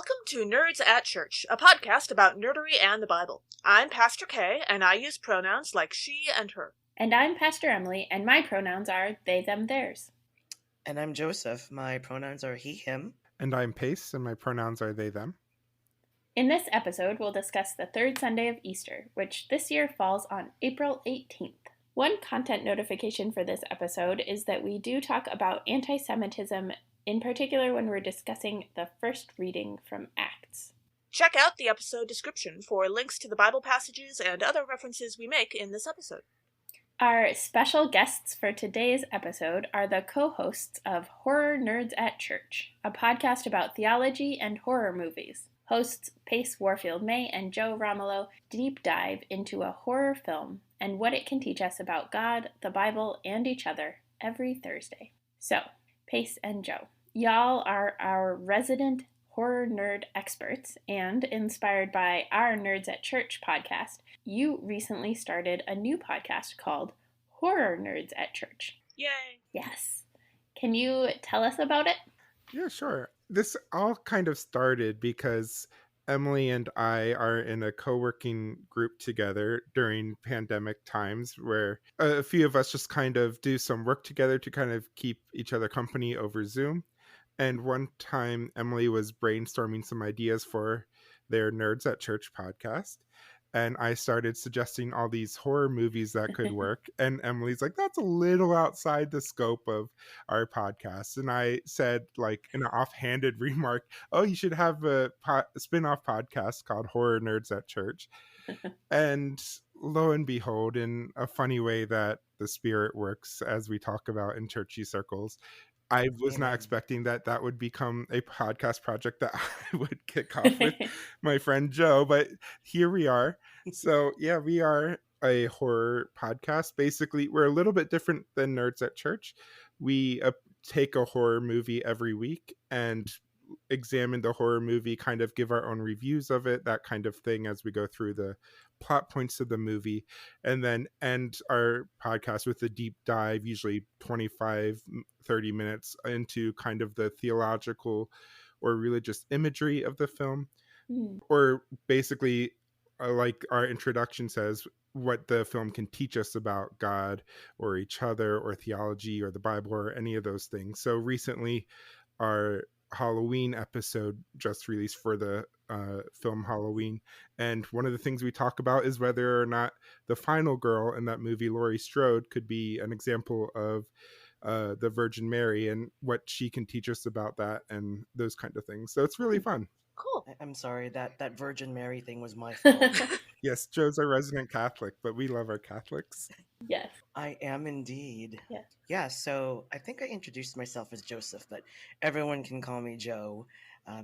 Welcome to Nerds at Church, a podcast about nerdery and the Bible. I'm Pastor Kay, and I use pronouns like she and her. And I'm Pastor Emily, and my pronouns are they, them, theirs. And I'm Joseph. My pronouns are he, him. And I'm Pace, and my pronouns are they, them. In this episode, we'll discuss the third Sunday of Easter, which this year falls on April 18th. One content notification for this episode is that we do talk about antisemitism, in particular when we're discussing the first reading from Acts. Check out the episode description for links to the Bible passages and other references we make in this episode. Our special guests for today's episode are the co-hosts of Horror Nerds at Church, a podcast about theology and horror movies. Hosts Pace Warfield May and Joe Romulo deep dive into a horror film and what it can teach us about God, the Bible, and each other every Thursday. So, Pace and Joe, y'all are our resident horror nerd experts, and inspired by our Nerds at Church podcast, you recently started a new podcast called Horror Nerds at Church. Yay! Yes. Can you tell us about it? Yeah, sure. This all kind of started because Emily and I are in a co-working group together during pandemic times where a few of us just kind of do some work together to kind of keep each other company over Zoom. And one time Emily was brainstorming some ideas for their Nerds at Church podcast. And I started suggesting all these horror movies that could work. And Emily's like, that's a little outside the scope of our podcast. And I said, like, in an offhanded remark, oh, you should have a spin-off podcast called Horror Nerds at Church. And lo and behold, in a funny way that the spirit works, as we talk about in churchy circles, I was not expecting that would become a podcast project that I would kick off with my friend Joe, but here we are. So yeah, we are a horror podcast. Basically, we're a little bit different than Nerds at Church. We take a horror movie every week and examine the horror movie, kind of give our own reviews of it, that kind of thing, as we go through the plot points of the movie, and then end our podcast with a deep dive, usually 25-30 minutes, into kind of the theological or religious imagery of the film, or basically, like our introduction says, what the film can teach us about God or each other or theology or the Bible or any of those things. So recently, our Halloween episode just released for the film Halloween, and one of the things we talk about is whether or not the final girl in that movie, Laurie Strode, could be an example of the Virgin Mary and what she can teach us about that and those kind of things. So it's really fun. Cool. I'm sorry, that Virgin Mary thing was my fault. Yes, Joe's a resident Catholic, but we love our Catholics. Yes. I am indeed. Yes. Yeah, so I think I introduced myself as Joseph, but everyone can call me Joe.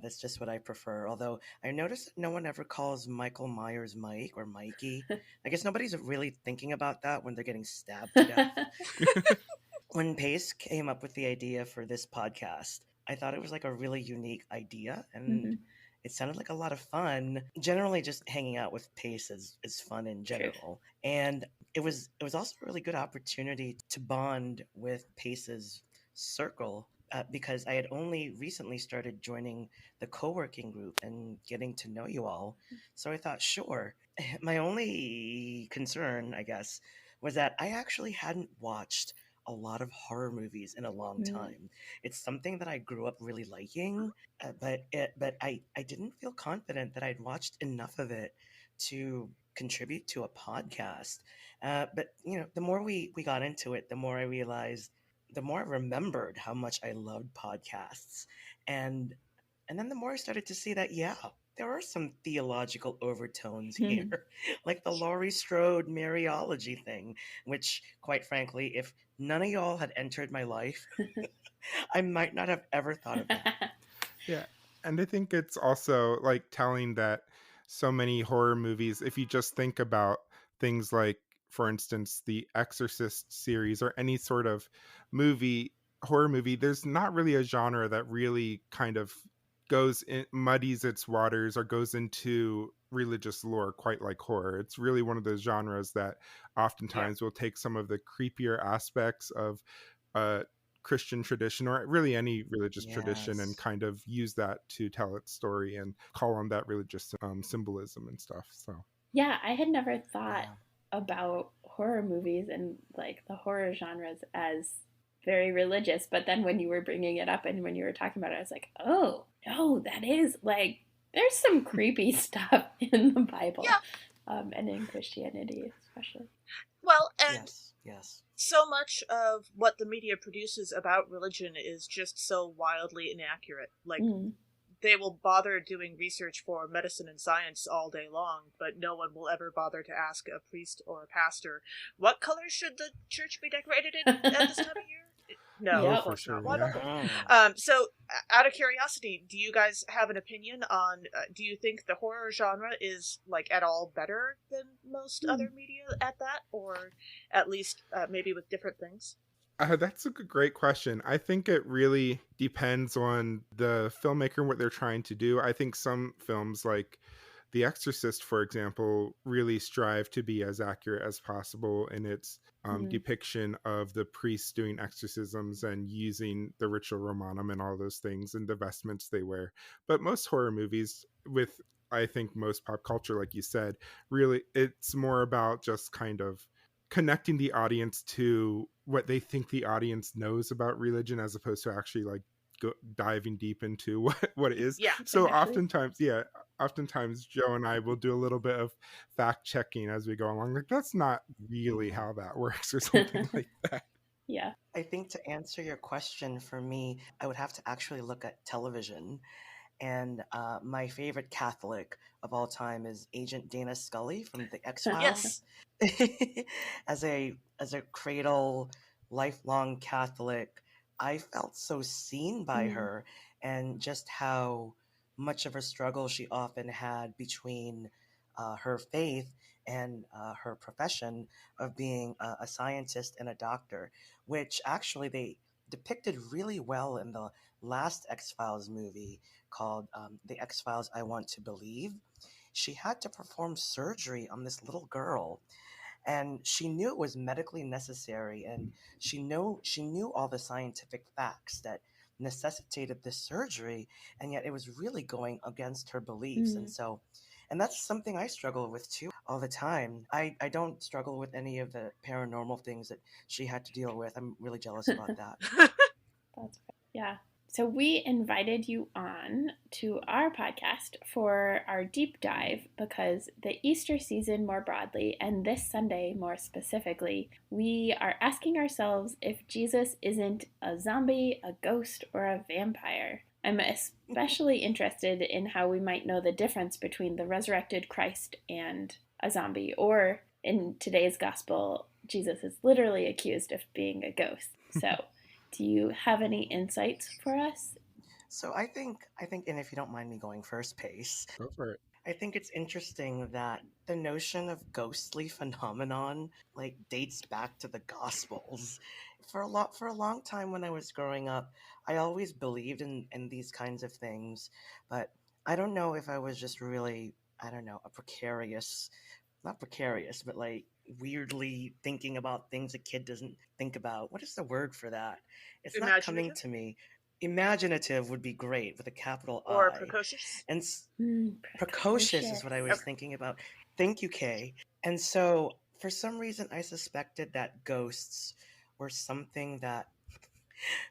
That's just what I prefer. Although I noticed that no one ever calls Michael Myers Mike or Mikey. I guess nobody's really thinking about that when they're getting stabbed to death. When Pace came up with the idea for this podcast, I thought it was like a really unique idea, and it sounded like a lot of fun. Generally, just hanging out with Pace is fun in general. And it was also a really good opportunity to bond with Pace's circle, because I had only recently started joining the co-working group and getting to know you all. So I thought, sure. My only concern, I guess, was that I actually hadn't watched a lot of horror movies in a long time. It's something that I grew up really liking, but I didn't feel confident that I'd watched enough of it to contribute to a podcast. But you know, the more we got into it, the more I realized, the more I remembered how much I loved podcasts, and then the more I started to see that, yeah, there are some theological overtones here, like the Laurie Strode Mariology thing, which, quite frankly, if none of y'all had entered my life, I might not have ever thought of that. Yeah, and I think it's also like telling that so many horror movies, if you just think about things like, for instance, the Exorcist series or any sort of horror movie, there's not really a genre that really kind of muddies its waters or goes into religious lore quite like horror. It's really one of those genres that oftentimes will take some of the creepier aspects of Christian tradition or really any religious tradition and Yes. kind of use that to tell its story and call on that religious symbolism and stuff. So Yeah, I had never thought Yeah. about horror movies and like the horror genres as very religious, but then when you were bringing it up and when you were talking about it, I was like, oh no, that is like there's some creepy stuff in the Bible, Yeah. and in Christianity especially. Well, and Yes. Yes. so much of what the media produces about religion is just so wildly inaccurate. Like, Mm. they will bother doing research for medicine and science all day long, but no one will ever bother to ask a priest or a pastor, what color should the church be decorated in at this time of year? No, oh, of Yep. for course not. sure, Why yeah. not? Mm. So, out of curiosity, do you guys have an opinion on? Do you think the horror genre is like at all better than most other media at that, or at least maybe with different things? That's a great question. I think it really depends on the filmmaker and what they're trying to do. I think some films, like The Exorcist, for example, really strive to be as accurate as possible in its Mm. depiction of the priests doing exorcisms and using the ritual Romanum and all those things and the vestments they wear. But most horror movies, with I think most pop culture, like you said, really it's more about just kind of connecting the audience to what they think the audience knows about religion as opposed to actually like diving deep into what it is. Yeah. So Exactly. oftentimes Joe and I will do a little bit of fact checking as we go along, like that's not really Mhm. how that works or something like that. Yeah. I think to answer your question, for me, I would have to actually look at television. And my favorite Catholic of all time is Agent Dana Scully from The X Yes. Files. As a cradle, lifelong Catholic, I felt so seen by Mm. her, and just how much of a struggle she often had between her faith and her profession of being a scientist and a doctor, which actually they depicted really well in the last X Files movie called The X Files I Want to Believe. She had to perform surgery on this little girl, and she knew it was medically necessary, and she knew all the scientific facts that necessitated this surgery, and yet it was really going against her beliefs. Mm. And that's something I struggle with too all the time. I don't struggle with any of the paranormal things that she had to deal with. I'm really jealous about that. That's right. Yeah. So we invited you on to our podcast for our deep dive because the Easter season more broadly, and this Sunday more specifically, we are asking ourselves if Jesus isn't a zombie, a ghost, or a vampire. I'm especially interested in how we might know the difference between the resurrected Christ and a zombie, or in today's gospel, Jesus is literally accused of being a ghost. So, do you have any insights for us? So I think, and if you don't mind me going first, Pace, Go for it. I think it's interesting that the notion of ghostly phenomenon like dates back to the Gospels. For a long time when I was growing up, I always believed in these kinds of things, but I don't know if I was just really, I don't know, a precarious, not precarious, but like weirdly thinking about things a kid doesn't think about. What is the word for that? It's not coming Imaginative to me. Imaginative would be great with a capital or I. precocious? And precocious is Precocious. what I was Okay. thinking about. Thank you, Kay. And so, for some reason, I suspected that ghosts were something that,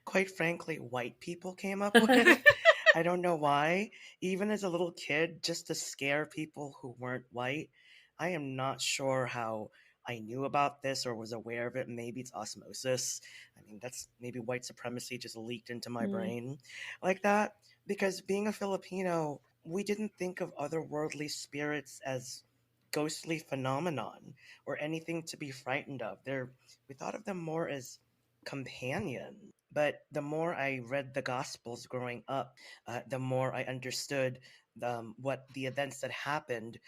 quite frankly, white people came up with. I don't know why. Even as a little kid, just to scare people who weren't white. I am not sure how I knew about this or was aware of it. Maybe it's osmosis. I mean, that's maybe white supremacy just leaked into my Mm. brain like that. Because being a Filipino, we didn't think of otherworldly spirits as ghostly phenomenon or anything to be frightened of. We thought of them more as companion. But the more I read the Gospels growing up, the more I understood what the events that happened.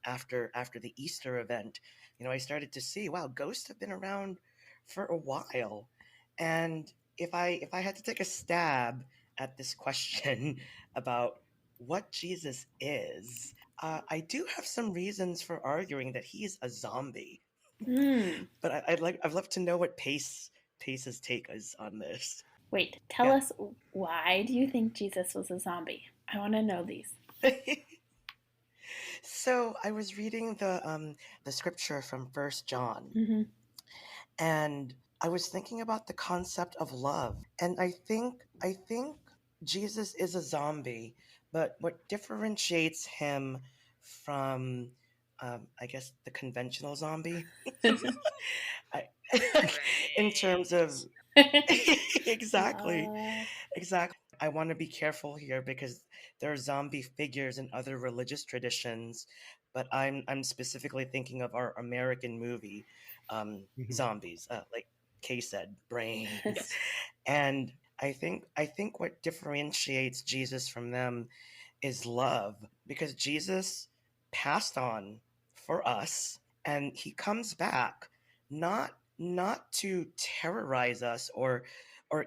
After the Easter event, I started to see, wow, ghosts have been around for a while. And if I had to take a stab at this question about what Jesus is, I do have some reasons for arguing that he's a zombie. Mm. But I'd love to know what Pace Pace's take is on this. Wait, tell us, why do you think Jesus was a zombie? I want to know these. So I was reading the scripture from First John, Mm-hmm. and I was thinking about the concept of love, and I think Jesus is a zombie, but what differentiates him from, I guess, the conventional zombie, I, in terms of exactly, Love. exactly. I want to be careful here because there are zombie figures in other religious traditions, but I'm specifically thinking of our American movie, Mhm. zombies, like Kay said, brains, Yes. and I think what differentiates Jesus from them is love, because Jesus passed on for us, and he comes back not to terrorize us or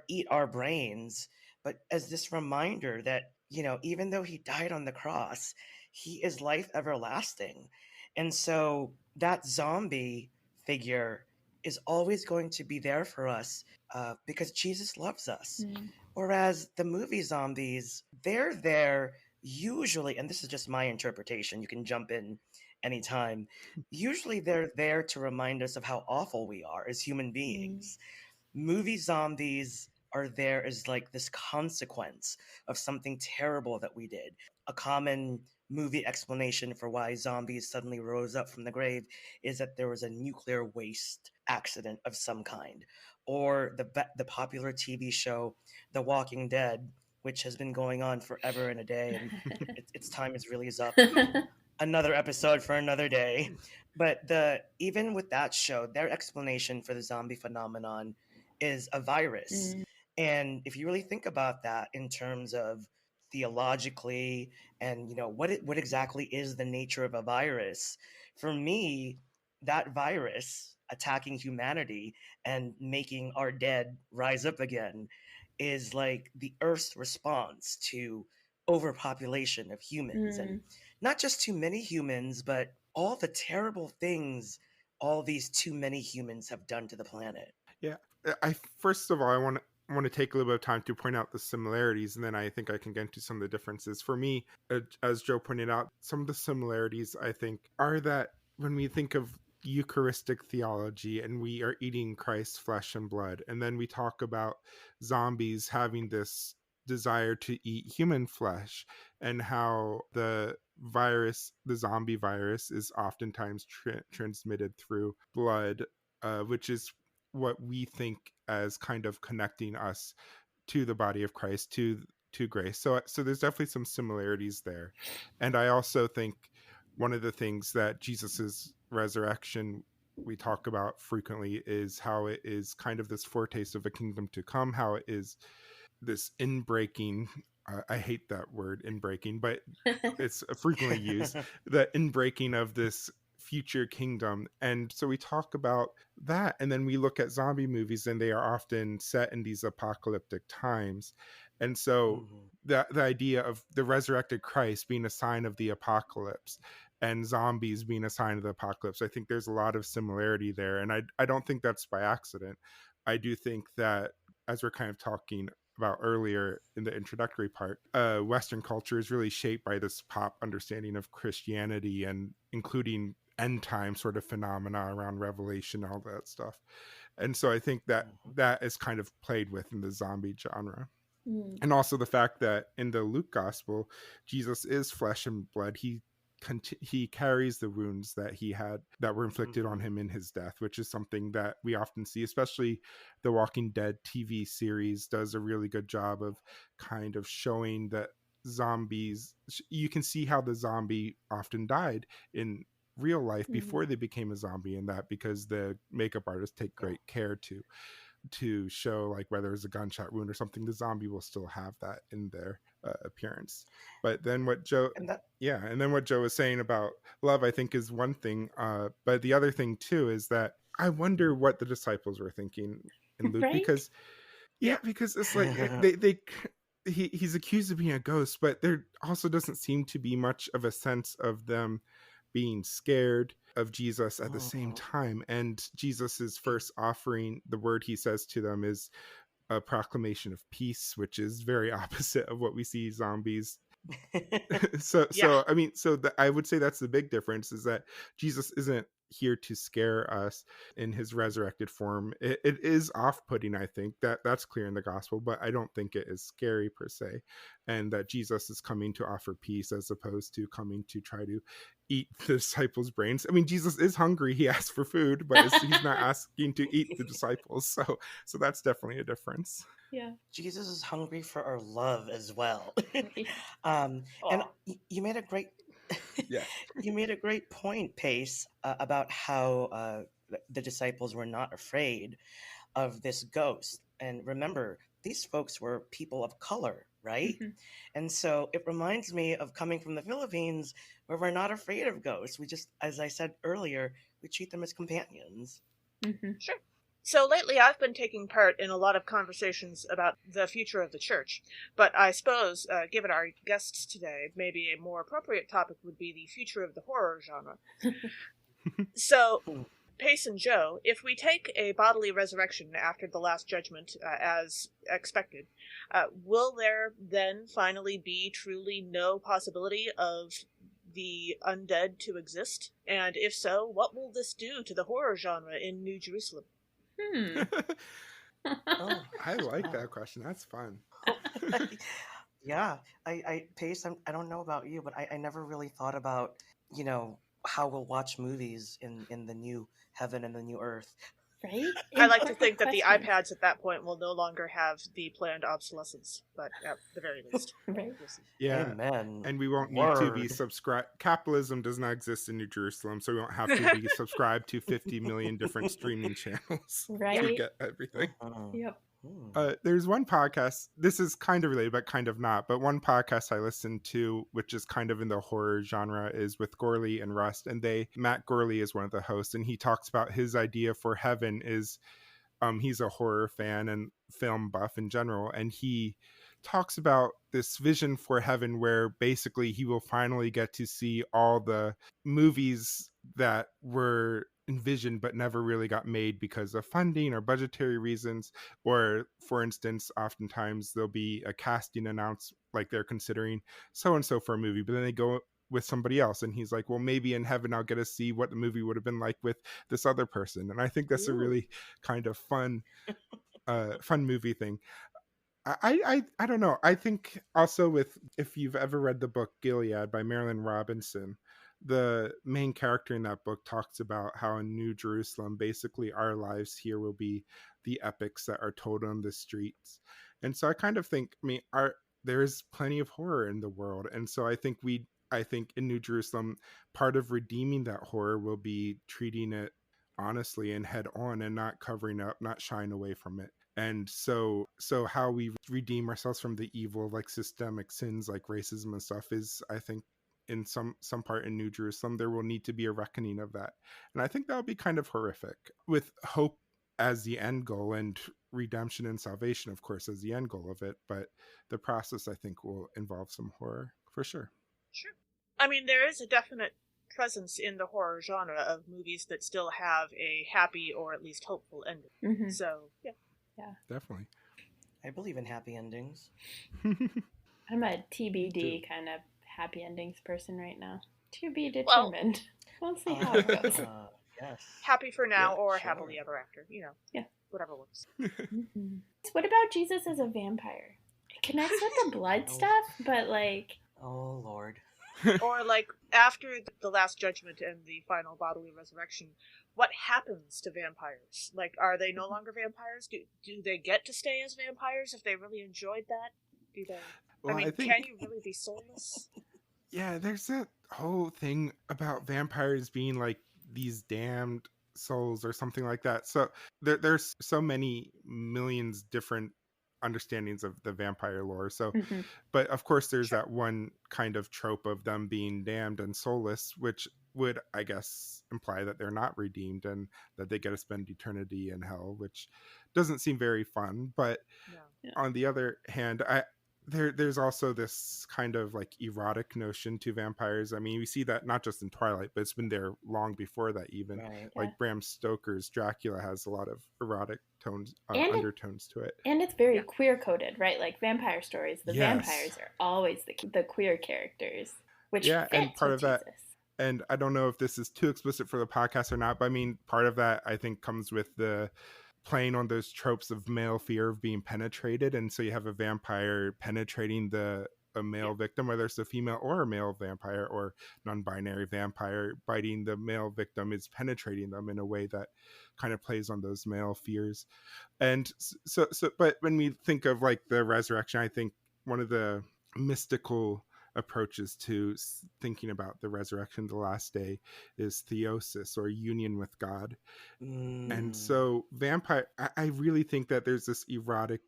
eat our brains, but as this reminder that, even though he died on the cross, he is life everlasting. And so that zombie figure is always going to be there for us, because Jesus loves us. Mm. Whereas the movie zombies, they're there usually, and this is just my interpretation, you can jump in anytime. Usually they're there to remind us of how awful we are as human Mm. beings. Movie zombies are there as like this consequence of something terrible that we did. A common movie explanation for why zombies suddenly rose up from the grave is that there was a nuclear waste accident of some kind, or the popular TV show The Walking Dead, which has been going on forever and a day, and its time is really is up. Another episode for another day. But the even with that show, their explanation for the zombie phenomenon is a virus. Mm. And if you really think about that in terms of theologically, and what exactly is the nature of a virus, for me, that virus attacking humanity and making our dead rise up again is like the Earth's response to overpopulation of humans, and Mm. not just too many humans, but all the terrible things all these too many humans have done to the planet. Yeah. I first of all, I want to take a little bit of time to point out the similarities, and then I think I can get into some of the differences. For me, as Joe pointed out, some of the similarities I think are that when we think of Eucharistic theology and we are eating Christ's flesh and blood, and then we talk about zombies having this desire to eat human flesh, and how the zombie virus, is oftentimes transmitted through blood, which is what we think as kind of connecting us to the body of Christ, to grace. So there's definitely some similarities there. And I also think one of the things that Jesus's resurrection we talk about frequently is how it is kind of this foretaste of a kingdom to come, how it is this inbreaking, I hate that word inbreaking, but it's frequently used, the inbreaking of this future kingdom. And so we talk about that, and then we look at zombie movies, and they are often set in these apocalyptic times. And so Mhm. the idea of the resurrected Christ being a sign of the apocalypse and zombies being a sign of the apocalypse, I think there's a lot of similarity there. And I don't think that's by accident. I do think that, as we're kind of talking about earlier in the introductory part, Western culture is really shaped by this pop understanding of Christianity, and including end time sort of phenomena around Revelation, all that stuff. And so I think that Mhm. that is kind of played with in the zombie genre. Mm. And also the fact that in the Luke gospel, Jesus is flesh and blood. He carries the wounds that he had, that were inflicted on Mhm. him in his death, which is something that we often see, especially the Walking Dead TV series does a really good job of kind of showing that zombies, you can see how the zombie often died in real life Mm. before they became a zombie, and that because the makeup artists take Yeah. great care to show, like, whether it's a gunshot wound or something, the zombie will still have that in their appearance. But then what Joe, And that. yeah, and then what Joe was saying about love, I think, is one thing. But the other thing too is that I wonder what the disciples were thinking in Luke, Right? because yeah, because it's like he's accused of being a ghost, but there also doesn't seem to be much of a sense of them being scared of Jesus at the same Mhm. time. And Jesus's first offering, the word he says to them is a proclamation of peace, which is very opposite of what we see zombies. Yeah. I mean, I would say that's the big difference, is that Jesus isn't here to scare us in his resurrected form. It is off-putting, I think, that's clear in the gospel, but I don't think it is scary per se, and that Jesus is coming to offer peace as opposed to coming to try to eat the disciples' brains. I mean, Jesus is hungry, he asks for food, but he's not asking to eat the disciples, so that's definitely a difference. Yeah. Jesus is hungry for our love as well. Right. And Oh, you made a great Yes. you made a great point, Pace, about how the disciples were not afraid of this ghost. And remember, these folks were people of color, right? Mhm. And so it reminds me of coming from the Philippines, where we're not afraid of ghosts. We just, as I said earlier, we treat them as companions. Mhm. sure. So lately, I've been taking part in a lot of conversations about the future of the church. But I suppose, given our guests today, maybe a more appropriate topic would be the future of the horror genre. So, Hmm. Pace and Joe, if we take a bodily resurrection after the Last Judgment as expected, will there then finally be truly no possibility of the undead to exist? And if so, what will this do to the horror genre in New Jerusalem? Hmm. Oh, I like wow. that question. That's fun. Yeah, Pace, I don't know about you, but I never really thought about, you know, how we'll watch movies in the new heaven and the new earth. Right? I like to Important think that the questions. iPads at that point will no longer have the planned obsolescence, but at the very least, Right. we'll see. Yeah, Amen. and we won't need to be Word. subscribed. Capitalism does not exist in New Jerusalem, so we won't have to be subscribed to 50 million different streaming channels Yeah. to Right? get everything. Mhm. Yep. Hmm. There's one podcast, this is kind of related, but kind of not, but one podcast I listened to, which is kind of in the horror genre, is with Gorley and Rust. And Matt Gorley is one of the hosts, and he talks about his idea for heaven is he's a horror fan and film buff in general, and he talks about this vision for heaven where basically he will finally get to see all the movies that were envisioned but never really got made because of funding or budgetary reasons. Or for instance, oftentimes there'll be a casting announced, like they're considering so and so for a movie, but then they go with somebody else, and he's like, well, maybe in heaven I'll get to see what the movie would have been like with this other person. And I think that's a Ooh. really kind of fun movie thing. I don't know. I think also, with, if you've ever read the book Gilead by Marilyn Robinson, the main character in that book talks about how in New Jerusalem, basically our lives here will be the epics that are told on the streets. And so I kind of think, I mean, there's plenty of horror in the world, and so I think in New Jerusalem, part of redeeming that horror will be treating it honestly and head on, and not covering up, not shying away from it. And so how we redeem ourselves from the evil, like systemic sins like racism and stuff, is, I think, in some part in New Jerusalem there will need to be a reckoning of that. And I think that'll be kind of horrific, with hope as the end goal, and redemption and salvation, of course, as the end goal of it. But the process, I think, will involve some horror for sure. Sure. I mean, there is a definite presence in the horror genre of movies that still have a happy or at least hopeful ending. Hmm. So, yeah. Definitely. I believe in happy endings. I'm a Me TBD too. kind of happy endings person right now. To be Well, determined. We'll see how it goes. Yes. happy for now Yeah, or sure. happily ever after. Yeah. Whatever works. Mhm. What about Jesus as a vampire? It connects with the blood Oh. stuff, but like, Oh, Lord. Or, like, after the Last Judgment and the final bodily resurrection, what happens to vampires? Like, are they no longer vampires? Do they get to stay as vampires if they really enjoyed that? Do they? Well, I I mean, think, can you really be soulless? yeah, there's that whole thing about vampires being like these damned souls or something like that. So there's so many millions different understandings of the vampire lore. So, mhm. but of course, there's Sure. that one kind of trope of them being damned and soulless, which would, I guess, imply that they're not redeemed and that they get to spend eternity in hell, which doesn't seem very fun. But No. Yeah. on the other hand, there's also this kind of like erotic notion to vampires. I mean, we see that not just in Twilight, but it's been there long before that even. Right. Yeah. Like Bram Stoker's Dracula has a lot of erotic tones, And undertones to it. and it's very Yeah. queer coded, right? Like vampire stories, the Yes. vampires are always the queer characters, which Yeah, and fits part with of that, Jesus. and I don't know if this is too explicit for the podcast or not, but I mean, part of that I think comes with the playing on those tropes of male fear of being penetrated, and so you have a vampire penetrating a male Yeah. victim, whether it's a female or a male vampire or non-binary vampire biting the male victim is penetrating them in a way that kind of plays on those male fears. And but when we think of like the resurrection, I think one of the mystical approaches to thinking about the resurrection, the last day, is theosis, or union with God. And Mm. so vampire, I really think that there's this erotic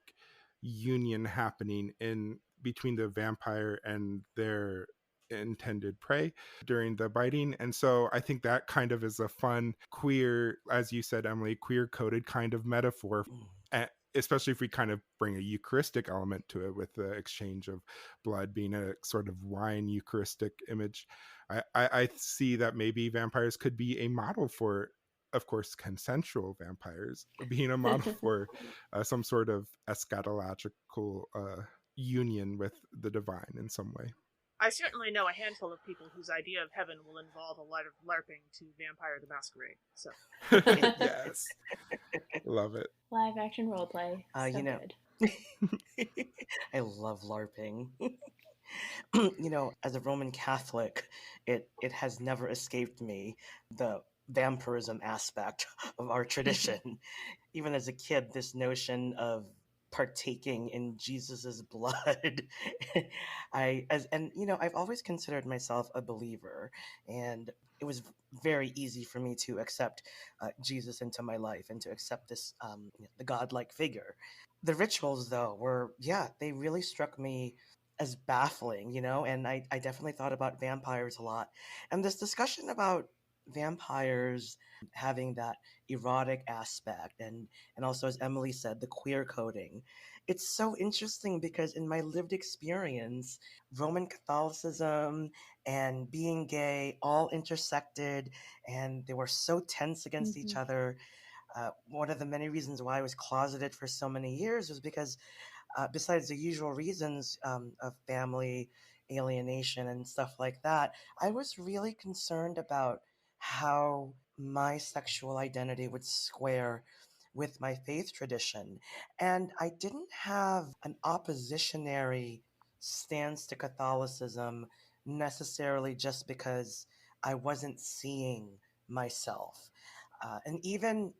union happening in between the vampire and their intended prey during the biting. And so I think that kind of is a fun queer, as you said, Emily, queer coded kind of metaphor, Mm. especially if we kind of bring a Eucharistic element to it, with the exchange of blood being a sort of wine Eucharistic image. I see that maybe vampires could be a model for, of course, consensual vampires being a model for some sort of eschatological union with the divine in some way. I certainly know a handful of people whose idea of heaven will involve a lot of LARPing to Vampire the Masquerade. So Yes, love it. Live action role play, so You know, good. I love LARPing. As a Roman Catholic, it has never escaped me the vampirism aspect of our tradition. Even as a kid, this notion of partaking in Jesus's blood, I've always considered myself a believer, and it was very easy for me to accept Jesus into my life and to accept this the godlike figure. The rituals, though, they really struck me as baffling, and I definitely thought about vampires a lot. And this discussion about vampires having that erotic aspect and also, as Emily said, the queer coding. It's so interesting because in my lived experience, Roman Catholicism and being gay all intersected, and they were so tense against each Mhm. other. One of the many reasons why I was closeted for so many years was because besides the usual reasons of family alienation and stuff like that, I was really concerned about how my sexual identity would square with my faith tradition. And I didn't have an oppositionary stance to Catholicism necessarily just because I wasn't seeing myself. And even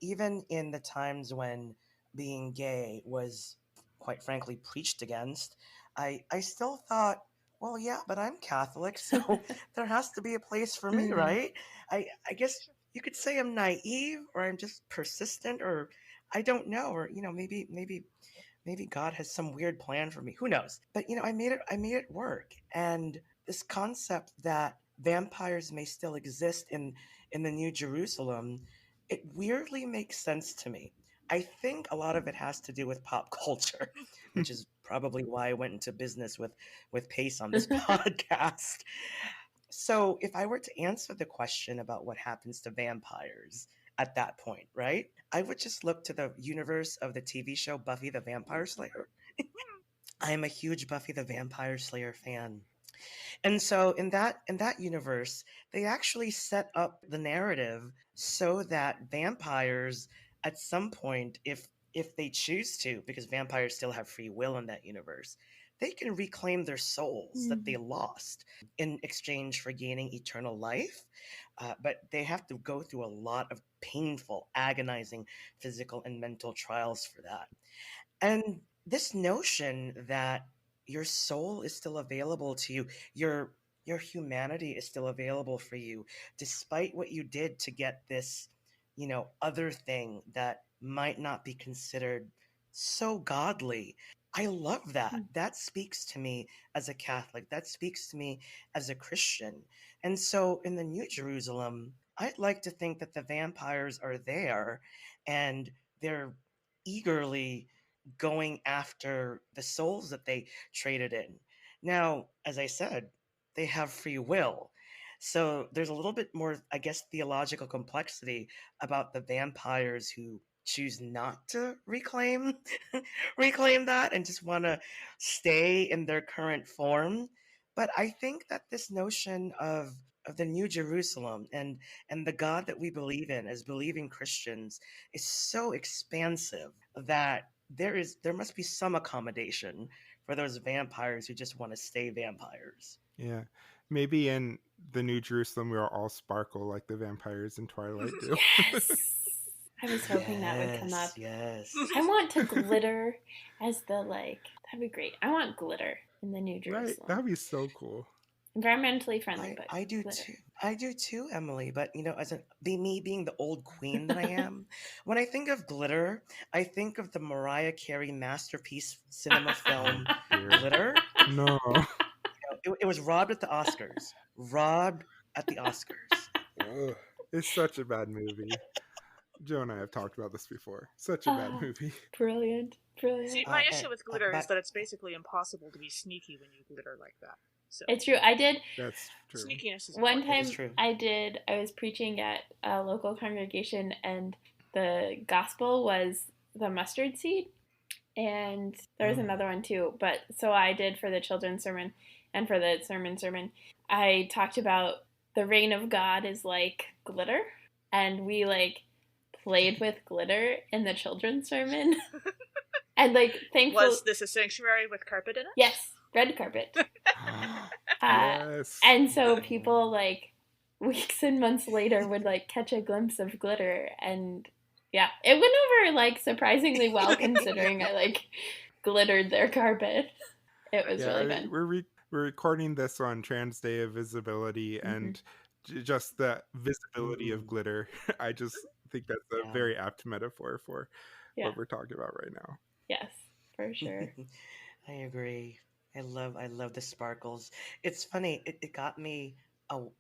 in the times when being gay was quite frankly preached against, I still thought, well, yeah, but I'm Catholic, so there has to be a place for me, Mm. right? I guess you could say I'm naive, or I'm just persistent, or I don't know, or maybe God has some weird plan for me. Who knows? But I made it work. And this concept that vampires may still exist in the New Jerusalem, it weirdly makes sense to me. I think a lot of it has to do with pop culture, which is probably why I went into business with Pace on this podcast. So, if I were to answer the question about what happens to vampires at that point, right? I would just look to the universe of the TV show Buffy the Vampire Slayer. I am a huge Buffy the Vampire Slayer fan. And so in that universe, they actually set up the narrative so that vampires at some point, if they choose to, because vampires still have free will in that universe, they can reclaim their souls that they Mhm. lost in exchange for gaining eternal life. But they have to go through a lot of painful, agonizing physical and mental trials for that. And this notion that your soul is still available to you, your humanity is still available for you, despite what you did to get this, other thing that might not be considered so godly. I love that. Mm. That speaks to me as a Catholic. That speaks to me as a Christian. And so in the New Jerusalem, I'd like to think that the vampires are there and they're eagerly going after the souls that they traded in. Now, as I said, they have free will. So there's a little bit more, I guess, theological complexity about the vampires who choose not to reclaim that and just want to stay in their current form. But I think that this notion of the New Jerusalem and the God that we believe in as believing Christians is so expansive that there must be some accommodation for those vampires who just want to stay vampires. Yeah. Maybe in the New Jerusalem we'll all sparkle like the vampires in Twilight do. Yes. I was hoping that would come up. Yes. I want to glitter as the that'd be great. I want glitter in the New Jerusalem. Right. That'd be so cool. Environmentally friendly, but I do glitter. too. I do too, Emily. But me being the old queen that I am, when I think of glitter, I think of the Mariah Carey masterpiece cinema film Glitter. No. It was robbed at the Oscars. Robbed at the Oscars. Ugh. It's such a bad movie. Joe and I have talked about this before. Such a bad movie. Brilliant. See, my issue with glitter is that it's basically impossible to be sneaky when you glitter like that. So it's true. I did. That's true. Sneakiness is one important. time. I was preaching at a local congregation, and the gospel was the mustard seed, and there was another one too. But so I did for the children's sermon, and for the sermon, I talked about the reign of God is like glitter, and we played with glitter in the children's sermon. And thankfully, was this a sanctuary with carpet in it? Yes, red carpet. Yes. And so people weeks and months later would catch a glimpse of glitter, and yeah, it went over surprisingly well considering I glittered their carpet. It was really fun. We're recording this on Trans Day of Visibility, and just the visibility of glitter. I just think that's a very apt metaphor for what we're talking about right now. Yes, for sure. I agree. I love the sparkles. It's funny. It got me.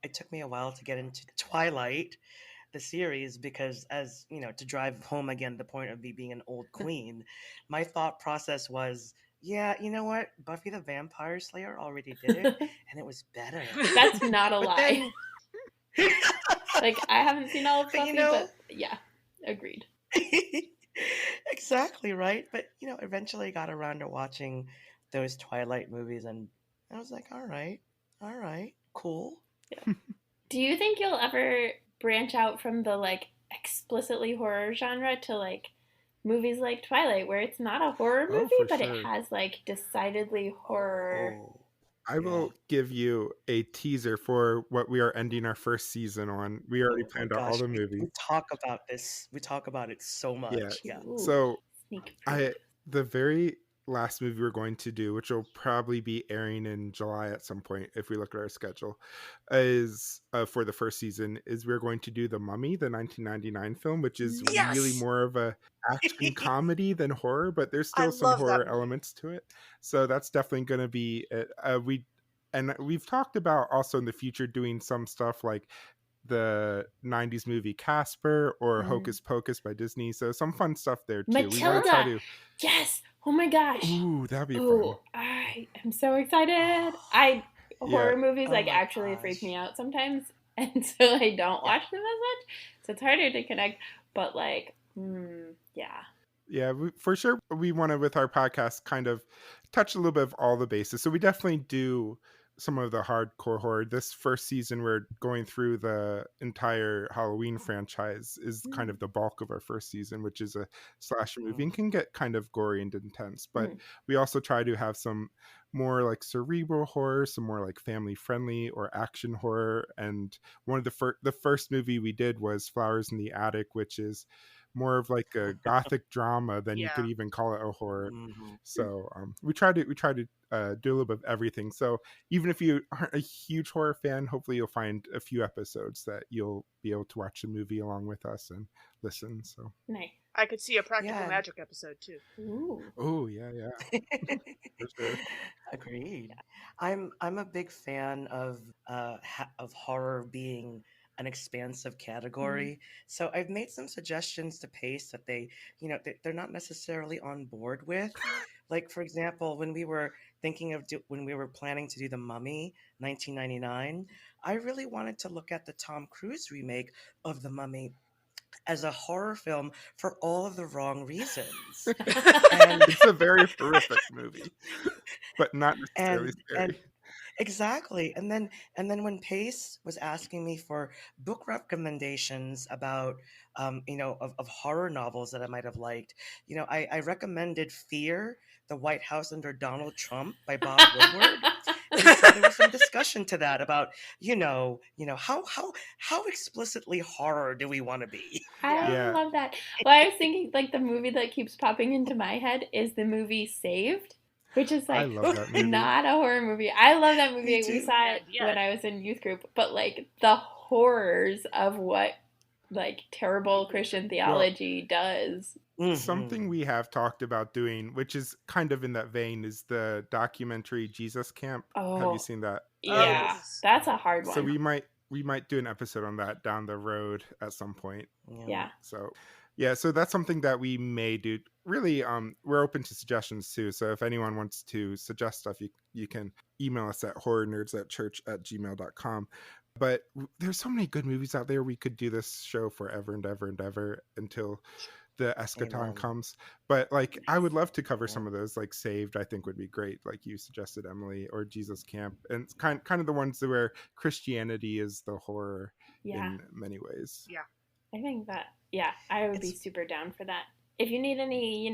It took me a while to get into Twilight, the series, because as you know, to drive home again the point of me being an old queen, my thought process was, yeah, you know what? Buffy the Vampire Slayer already did it, and it was better. That's not a lie. I haven't seen all of Buffy, but yeah, agreed. Exactly, right? But eventually got around to watching those Twilight movies, and I was like, all right, cool. Yeah. Do you think you'll ever branch out from the explicitly horror genre to movies like Twilight, where it's not a horror movie, but sure. It has decidedly horror? I will give you a teaser for what we are ending our first season on. We already planned out all the movies. We talk about this. We talk about it so much. Yeah. Ooh, so the very last movie we're going to do, which will probably be airing in July at some point if we look at our schedule, is for the first season, is we're going to do The Mummy, the 1999 film, which is really more of a action comedy than horror, but there's still some horror elements to it. So that's definitely going to be it. We've talked about also in the future doing some stuff like the 90s movie Casper or Hocus Pocus by Disney. So some fun stuff there too. Matilda! Yes! Oh my gosh! Ooh, that'd be fun. I am so excited. Horror movies actually freak me out sometimes, and so I don't watch them as much. So it's harder to connect, but Yeah, for sure we want to, with our podcast, kind of touch a little bit of all the bases. So we definitely do some of the hardcore horror. This first season, we're going through the entire Halloween franchise, is kind of the bulk of our first season, which is a slasher movie and can get kind of gory and intense. But we also try to have some more cerebral horror, some more family friendly or action horror. And one of the first movie we did was Flowers in the Attic, which is more of a gothic drama than you could even call it a horror. So we try to do a little bit of everything. So even if you aren't a huge horror fan, hopefully you'll find a few episodes that you'll be able to watch the movie along with us and listen. So nice. I could see a practical magic episode too. Ooh. Oh yeah. For sure. Agreed. I'm a big fan of horror being an expansive Mhm. category. So I've made some suggestions to Pace that they're not necessarily on board with. Like, for example, when we were when we were planning to do The Mummy 1999, I really wanted to look at the Tom Cruise remake of The Mummy as a horror film for all of the wrong reasons. And It's a very horrific movie, but not necessarily and scary. exactly. And then when Pace was asking me for book recommendations about of horror novels that I might have liked, I recommended Fear, The White House Under Donald Trump by Bob Woodward. And so there was some discussion to that about, how explicitly horror do we want to be? I Yeah, love that. Well, I was thinking like the movie that keeps popping into my head is the movie Saved, which is I like love that movie. not a horror movie. I love that Me movie. We too. saw it And yet, when I was in youth group, but like the horrors of what like terrible Christian Well, theology does. something Hmm. we have talked about doing, which is kind of in that vein, is the documentary Jesus Camp. Have you Oh, seen that? oh And yeah. yes, That's a hard so one. we might do an episode on that down the road at some point. Yeah. Yeah. So yeah, so that's something that we may do. Really, we're open to suggestions too. So if anyone wants to suggest stuff, you can email us at horrornerds@church@gmail.com. But there's so many good movies out there. We could do this show forever and ever and ever until the eschaton Amen. comes. But like, I would love to cover Yeah. some of those. Like Saved, I think would be great, like you suggested, Emily, or Jesus Camp, and it's kind of the ones where Christianity is the horror Yeah. in many ways. yeah. I think that, yeah, I would be It's super down for that. If you need any,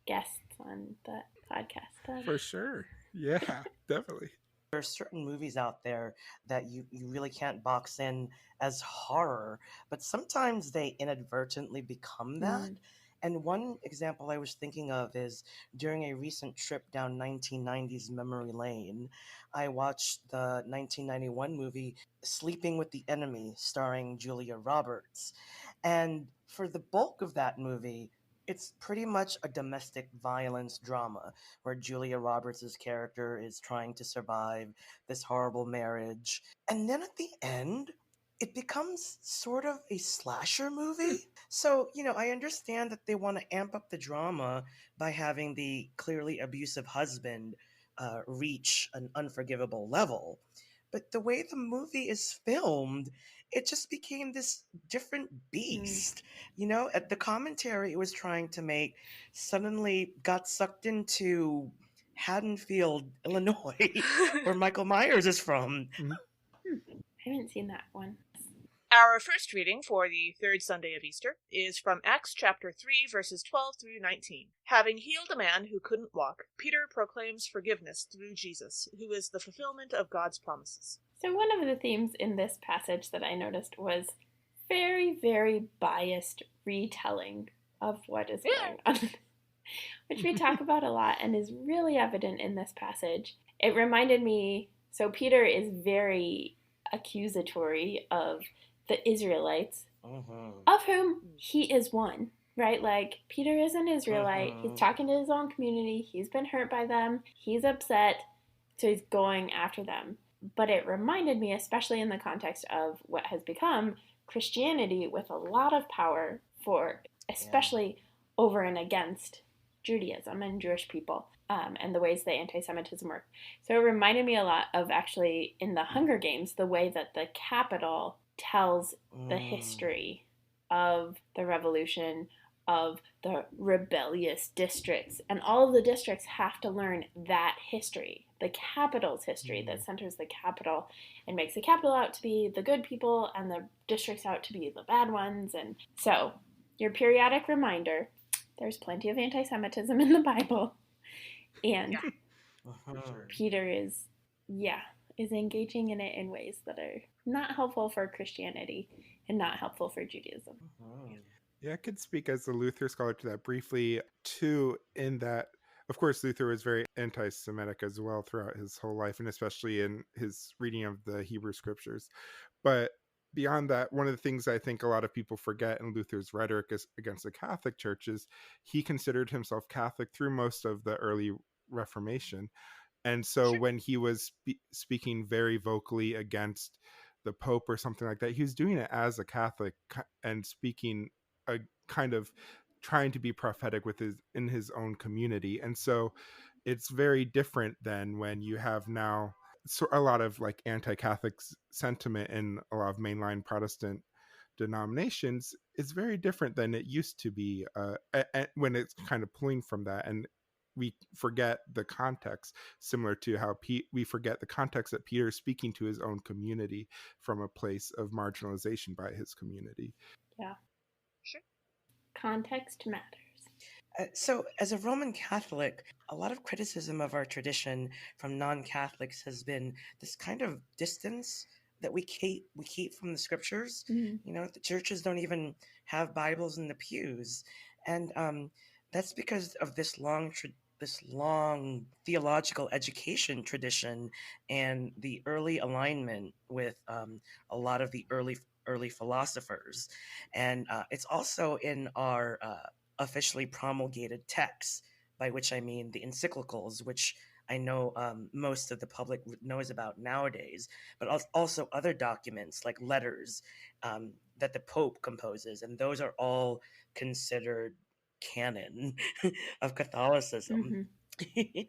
guests on the podcast, For sure. Yeah, definitely. there are certain movies out there that you really can't box in as horror, but sometimes they inadvertently become that. mm, And one example I was thinking of is during a recent trip down 1990s memory lane, I watched the 1991 movie Sleeping with the Enemy, starring Julia Roberts. And for the bulk of that movie, it's pretty much a domestic violence drama where Julia Roberts' character is trying to survive this horrible marriage. And then at the end, it becomes sort of a slasher movie. So, I understand that they want to amp up the drama by having the clearly abusive husband reach an unforgivable level. But the way the movie is filmed, it just became this different mm. beast. At the commentary it was trying to make suddenly got sucked into Haddonfield, Illinois, where Michael Myers is from. Mhm. I haven't seen that one. Our first reading for the third Sunday of Easter is from Acts chapter 3, verses 12 through 19. Having healed a man who couldn't walk, Peter proclaims forgiveness through Jesus, who is the fulfillment of God's promises. So, one of the themes in this passage that I noticed was very, very biased retelling of what is going on, which we talk about a lot and is really evident in this passage. It reminded me, so Peter is very accusatory of the Israelites, Mm-hmm. of whom he is one, right? Like, Peter is an Israelite. He's Mm-hmm. talking to his own community. He's been hurt by them. He's upset. So he's going after them. But it reminded me, especially in the context of what has become Christianity with a lot of power for, especially over and against Judaism and Jewish people, and the ways that anti-Semitism work. So it reminded me a lot of actually in the Hunger Games, the way that the Capitol tells the history of the revolution, of the rebellious districts, and all of the districts have to learn that history, the Capitol's history that centers the Capitol and makes the Capitol out to be the good people and the districts out to be the bad ones. And so, your periodic reminder, there's plenty of anti-Semitism in the Bible, and Yeah. Mm-hmm. Peter is engaging in it in ways that are not helpful for Christianity and not helpful for Judaism. Mm-hmm. Yeah, I could speak as a Luther scholar to that briefly, too, in that, of course, Luther was very anti Semitic as well throughout his whole life, and especially in his reading of the Hebrew scriptures. But beyond that, one of the things I think a lot of people forget in Luther's rhetoric is against the Catholic Church is he considered himself Catholic through most of the early Reformation. And so Sure. when he was speaking very vocally against the Pope or something like that. He was doing it as a Catholic and speaking a kind of trying to be prophetic with in his own community. And so it's very different than when you have now a lot of like anti-Catholic sentiment in a lot of mainline Protestant denominations. Is very different than it used to be when it's kind of pulling from that, and we forget the context, similar to how we forget the context that Peter is speaking to his own community from a place of marginalization by his community. Yeah. Sure. Context matters. So, as a Roman Catholic, a lot of criticism of our tradition from non-Catholics has been this kind of distance that we keep from the scriptures. Mhm. You know, the churches don't even have Bibles in the pews, and that's because of this long theological education tradition and the early alignment with a lot of the early philosophers, and it's also in our officially promulgated texts, by which I mean the encyclicals, which I know most of the public knows about nowadays, but also other documents like letters that the Pope composes, and those are all considered canon of Catholicism. Mm-hmm.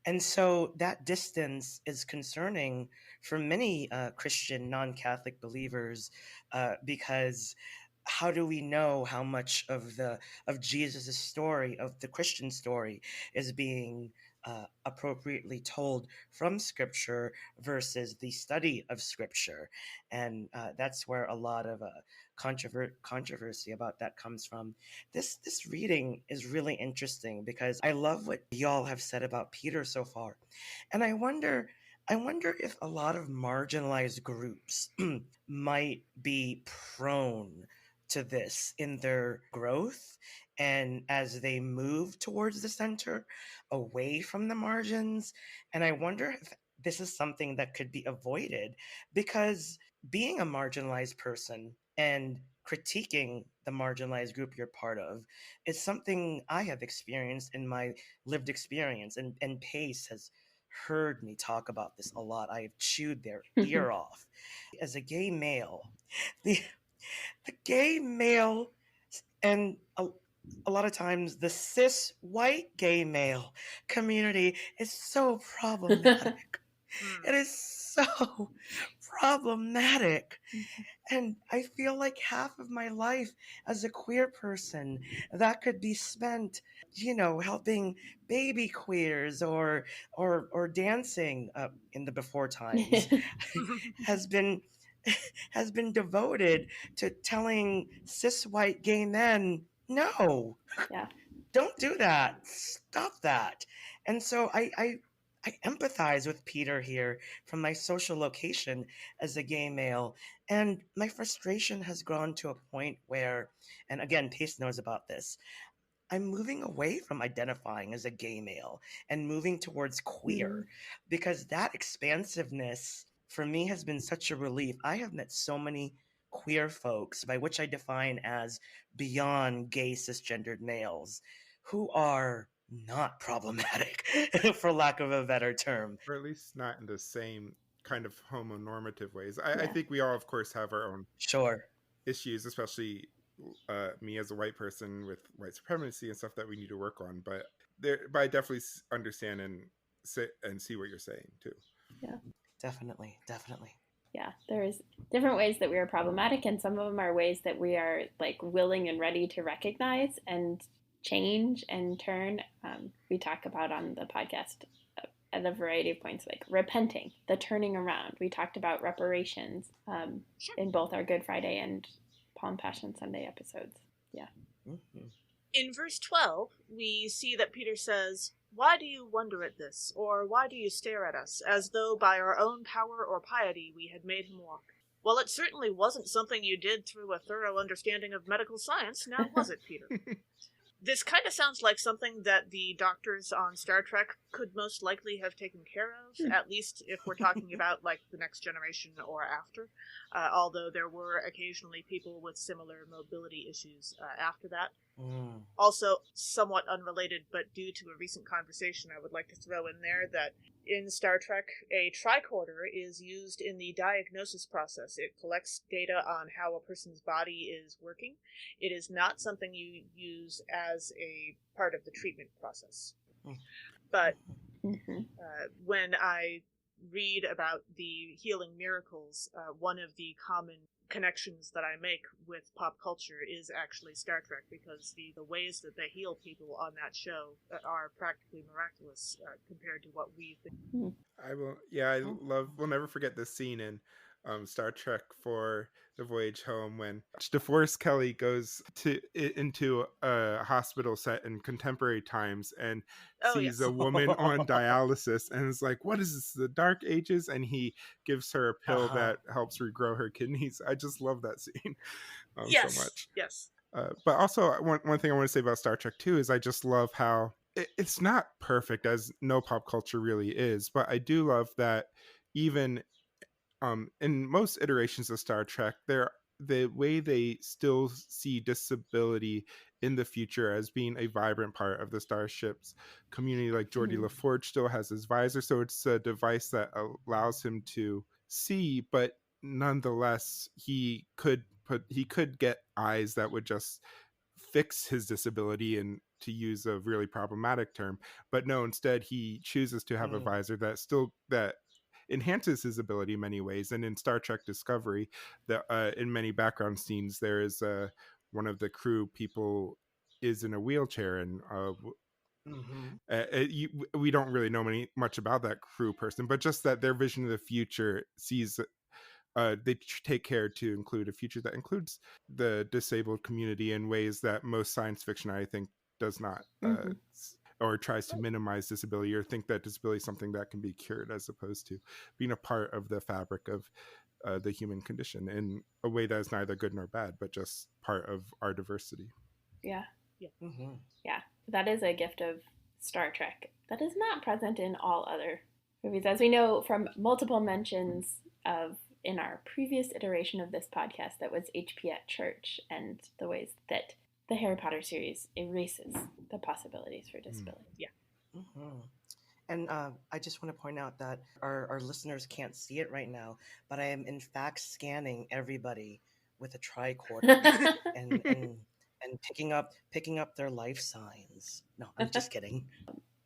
And so that distance is concerning for many Christian non Catholic believers because how do we know how much of Jesus' story, of the Christian story, is being appropriately told from Scripture versus the study of Scripture? And that's where a lot of controversy about that comes from. This reading is really interesting because I love what y'all have said about Peter so far, and I wonder if a lot of marginalized groups might be prone to this in their growth and as they move towards the center, away from the margins. And I wonder if this is something that could be avoided, because being a marginalized person and critiquing the marginalized group you're part of is something I have experienced in my lived experience. And Pace has heard me talk about this a lot. I have chewed their ear off. As a gay male, the gay male and a lot of times the cis white gay male community is so problematic. It is so problematic. And I feel like half of my life as a queer person that could be spent, helping baby queers or dancing in the before times has been has been devoted to telling cis white gay men, no, Yeah. don't do that. Stop that. And so I empathize with Peter here from my social location as a gay male. And my frustration has grown to a point where, and again, Pace knows about this, I'm moving away from identifying as a gay male and moving towards queer, because that expansiveness for me has been such a relief. I have met so many queer folks, by which I define as beyond gay cisgendered males, who are not problematic, for lack of a better term. Or at least not in the same kind of homonormative ways. I Yeah. think we all, of course, have our own Sure. issues, especially me as a white person with white supremacy and stuff that we need to work on. But I definitely understand and see what you're saying too. Yeah. Definitely. Yeah, there's different ways that we are problematic, and some of them are ways that we are like willing and ready to recognize and change and turn. We talk about on the podcast at a variety of points, like repenting, the turning around. We talked about reparations in both our Good Friday and Palm Passion Sunday episodes. Yeah. Mm-hmm. In verse 12, we see that Peter says, "Why do you wonder at this? Or why do you stare at us, as though by our own power or piety we had made him walk?" Well, it certainly wasn't something you did through a thorough understanding of medical science, now was it, Peter? This kind of sounds like something that the doctors on Star Trek could most likely have taken care of, at least if we're talking about, like, the next generation or after, although there were occasionally people with similar mobility issues after that. Also, somewhat unrelated, but due to a recent conversation, I would like to throw in there that in Star Trek, a tricorder is used in the diagnosis process. It collects data on how a person's body is working. It is not something you use as a part of the treatment process. But when I read about the healing miracles, one of the common connections that I make with pop culture is actually Star Trek, because the ways that they heal people on that show are practically miraculous compared to what we've been. We'll never forget this scene in Star Trek for The Voyage Home when DeForest Kelly goes into a hospital set in contemporary times and sees a woman on dialysis and is like, what is this, the Dark Ages? And he gives her a pill that helps regrow her kidneys. I just love that scene so much. Yes. But also, one thing I want to say about Star Trek too is I just love how it's not perfect, as no pop culture really is, but I do love that even in most iterations of Star Trek, the way they still see disability in the future as being a vibrant part of the starship's community. Like Geordi LaForge still has his visor, so it's a device that allows him to see, but nonetheless he could get eyes that would just fix his disability, and to use a really problematic term. But no, instead he chooses to have a visor that enhances his ability in many ways. And in Star Trek Discovery, in many background scenes, there is one of the crew people is in a wheelchair, and we don't really know much about that crew person, but just that their vision of the future sees they take care to include a future that includes the disabled community in ways that most science fiction, I think, does not or tries to minimize disability or think that disability is something that can be cured, as opposed to being a part of the fabric of the human condition in a way that is neither good nor bad, but just part of our diversity. Yeah. That is a gift of Star Trek that is not present in all other movies, as we know from multiple mentions of in our previous iteration of this podcast that was HP at Church, and the ways that the Harry Potter series erases the possibilities for disability. And I just want to point out that our listeners can't see it right now, but I am in fact scanning everybody with a tricorder and picking up their life signs. No, I'm just kidding.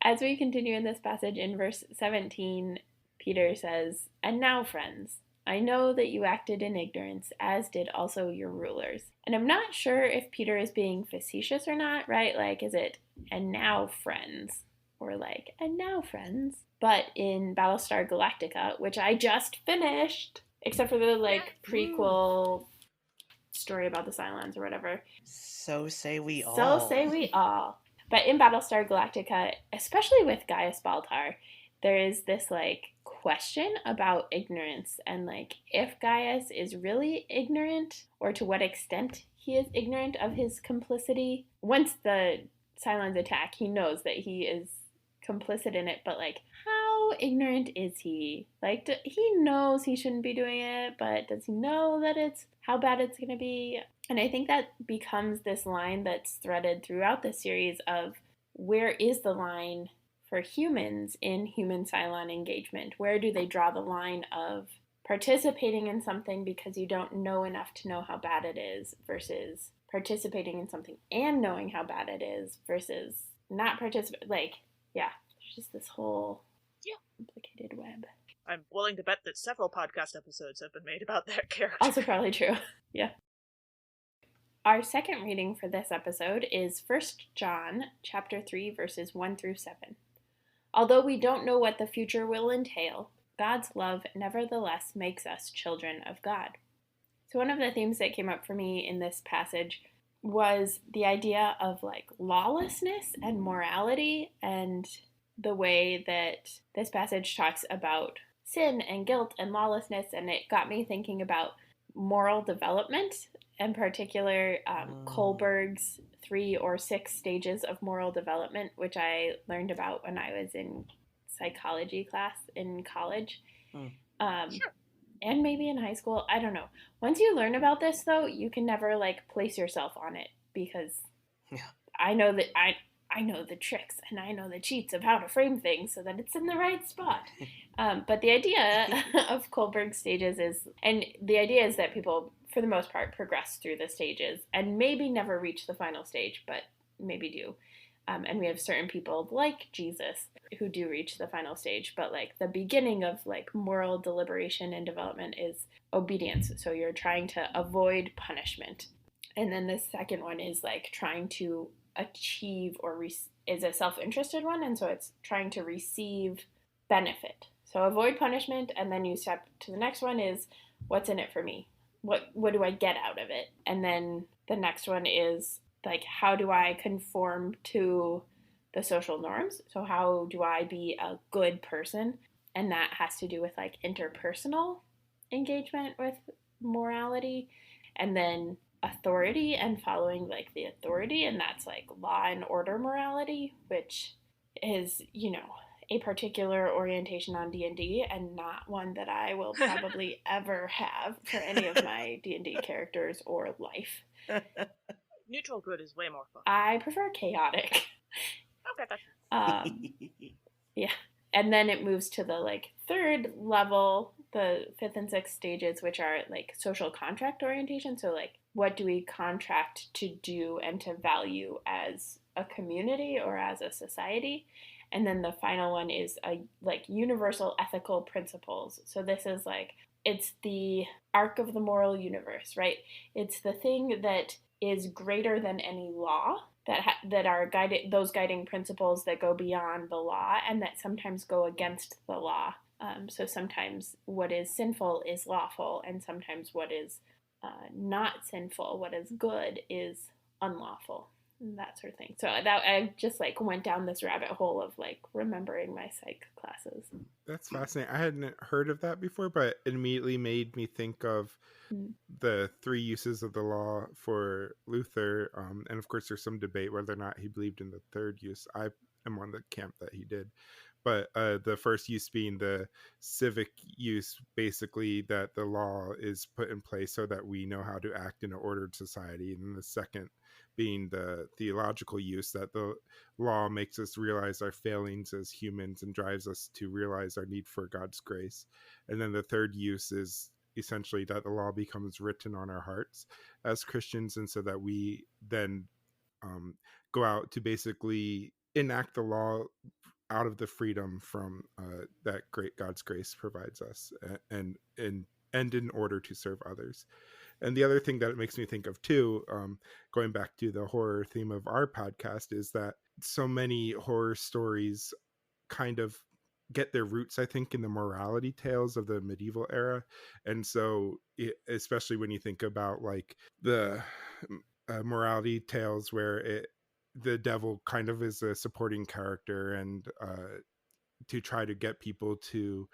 As we continue in this passage, in verse 17, Peter says, "And now, friends, I know that you acted in ignorance, as did also your rulers." And I'm not sure if Peter is being facetious or not, right? Like, is it, "and now, friends," or like, "and now, friends"? But in Battlestar Galactica, which I just finished, except for the prequel story about the Cylons or whatever. So say we all. So say we all. But in Battlestar Galactica, especially with Gaius Baltar, there is this question about ignorance, and if Gaius is really ignorant, or to what extent he is ignorant of his complicity. Once the Cylons attack, he knows that he is complicit in it, but how ignorant is he? He knows he shouldn't be doing it, but does he know that how bad it's going to be? And I think that becomes this line that's threaded throughout the series of, where is the line for humans in human-Cylon engagement? Where do they draw the line of participating in something because you don't know enough to know how bad it is, versus participating in something and knowing how bad it is, versus not participating? There's just this whole complicated web. I'm willing to bet that several podcast episodes have been made about that character. Also probably true. Yeah. Our second reading for this episode is 1 John chapter 3, verses 1 through 7. Although we don't know what the future will entail, God's love nevertheless makes us children of God. So one of the themes that came up for me in this passage was the idea of lawlessness and morality, and the way that this passage talks about sin and guilt and lawlessness, and it got me thinking about moral development, in particular Kohlberg's 3 or 6 stages of moral development, which I learned about when I was in psychology class in college. Sure. And maybe in high school, I don't know. Once you learn about this, though, you can never place yourself on it, because I know that I know the tricks and I know the cheats of how to frame things so that it's in the right spot. But the idea of Kohlberg stages is, and the idea is that people, for the most part, progress through the stages and maybe never reach the final stage, but maybe do. And we have certain people like Jesus who do reach the final stage, but like the beginning of like moral deliberation and development is obedience. So you're trying to avoid punishment. And then the second one is like trying to achieve is a self-interested one, and so it's trying to receive benefit. So avoid punishment, and then you step to the next one is what's in it for me? What do I get out of it? And then the next one is like how do I conform to the social norms? So how do I be a good person? And that has to do with like interpersonal engagement with morality, and then authority and following like the authority, and that's like law and order morality, which is, you know, a particular orientation on D&D and not one that I will probably ever have for any of my D&D characters or life. Neutral good is way more fun. I prefer chaotic. Okay, that's yeah. And then it moves to the like third level, the fifth and sixth stages, which are like social contract orientation. So like what do we contract to do and to value as a community or as a society? And then the final one is a like universal ethical principles. So this is like it's the arc of the moral universe, right? It's the thing that is greater than any law, that are guided, those guiding principles that go beyond the law and that sometimes go against the law. So sometimes what is sinful is lawful, and sometimes what is not sinful, what is good, is unlawful, and that sort of thing. So that I just like went down this rabbit hole of like remembering my psych classes. That's fascinating. I hadn't heard of that before, but it immediately made me think of the three uses of the law for Luther. And of course, there's some debate whether or not he believed in the third use. I am on the camp that he did. But the first use being the civic use, basically that the law is put in place so that we know how to act in an ordered society. And the second being the theological use, that the law makes us realize our failings as humans and drives us to realize our need for God's grace. And then the third use is essentially that the law becomes written on our hearts as Christians, and so that we then go out to basically enact the law out of the freedom from that great God's grace provides us, and in order to serve others. And the other thing that it makes me think of too, going back to the horror theme of our podcast, is that so many horror stories kind of get their roots, I think, in the morality tales of the medieval era. And so especially when you think about like the morality tales where the devil kind of is a supporting character, and to try to get people to,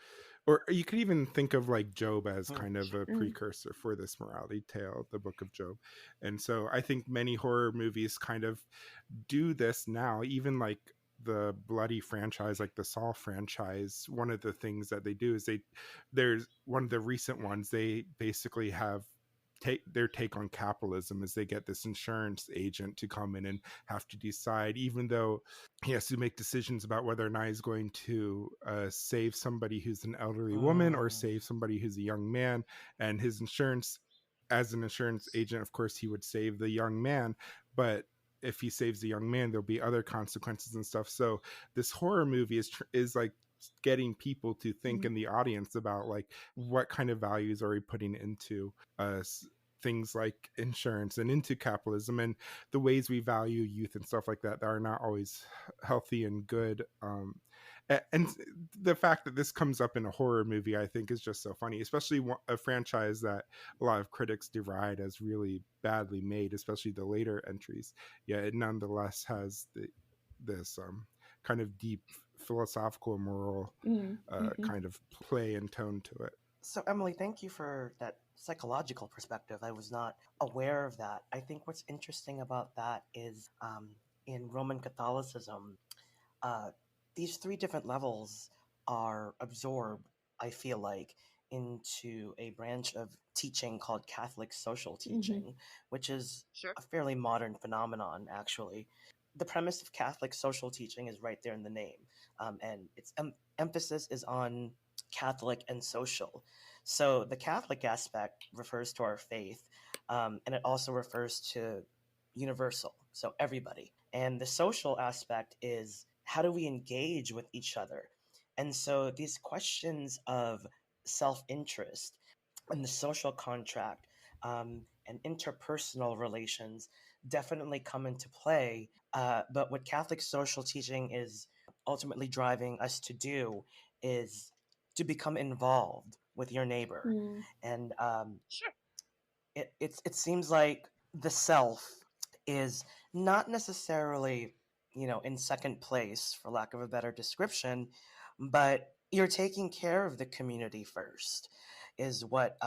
or you could even think of like Job as kind of a precursor for this morality tale, the book of Job. And so I think many horror movies kind of do this now, even like the bloody franchise, like the Saw franchise. One of the things that they do is there's one of the recent ones, they basically have their take on capitalism is they get this insurance agent to come in and have to decide, even though he has to make decisions about whether or not he's going to save somebody who's an elderly woman or save somebody who's a young man. And his insurance, as an insurance agent, of course he would save the young man, but if he saves the young man, there'll be other consequences and stuff. So this horror movie is like getting people to think in the audience about like what kind of values are we putting into things like insurance and into capitalism, and the ways we value youth and stuff like that are not always healthy and good. And the fact that this comes up in a horror movie, I think, is just so funny, especially a franchise that a lot of critics deride as really badly made, especially the later entries. Yeah, it nonetheless has this kind of deep philosophical and moral kind of play and tone to it. So, Emily, thank you for that psychological perspective. I was not aware of that. I think what's interesting about that is in Roman Catholicism, these three different levels are absorbed, I feel like, into a branch of teaching called Catholic social teaching, which is a fairly modern phenomenon, actually. the premise of Catholic social teaching is right there in the name, and its emphasis is on Catholic and social. So the Catholic aspect refers to our faith, and it also refers to universal, so everybody. And the social aspect is how do we engage with each other? And so these questions of self interest and the social contract and interpersonal relations definitely come into play. But what Catholic social teaching is ultimately driving us to do is to become involved with your neighbor. Mm. And Sure. it seems like the self is not necessarily, in second place, for lack of a better description, but you're taking care of the community first, is what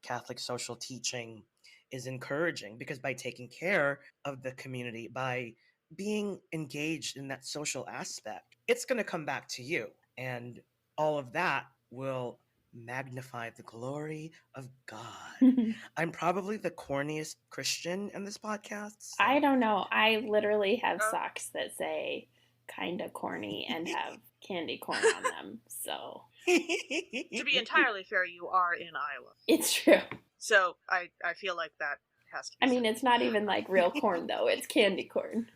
Catholic social teaching is encouraging. Because by taking care of the community, by being engaged in that social aspect, it's going to come back to you. And all of that will magnify the glory of God. I'm probably the corniest Christian in this podcast. So. I don't know. I literally have Oh. socks that say kinda corny and have candy corn on them. So To be entirely fair, you are in Iowa. it's true. So I feel like that has to be I mean, said. it's not even like real corn though. It's candy corn.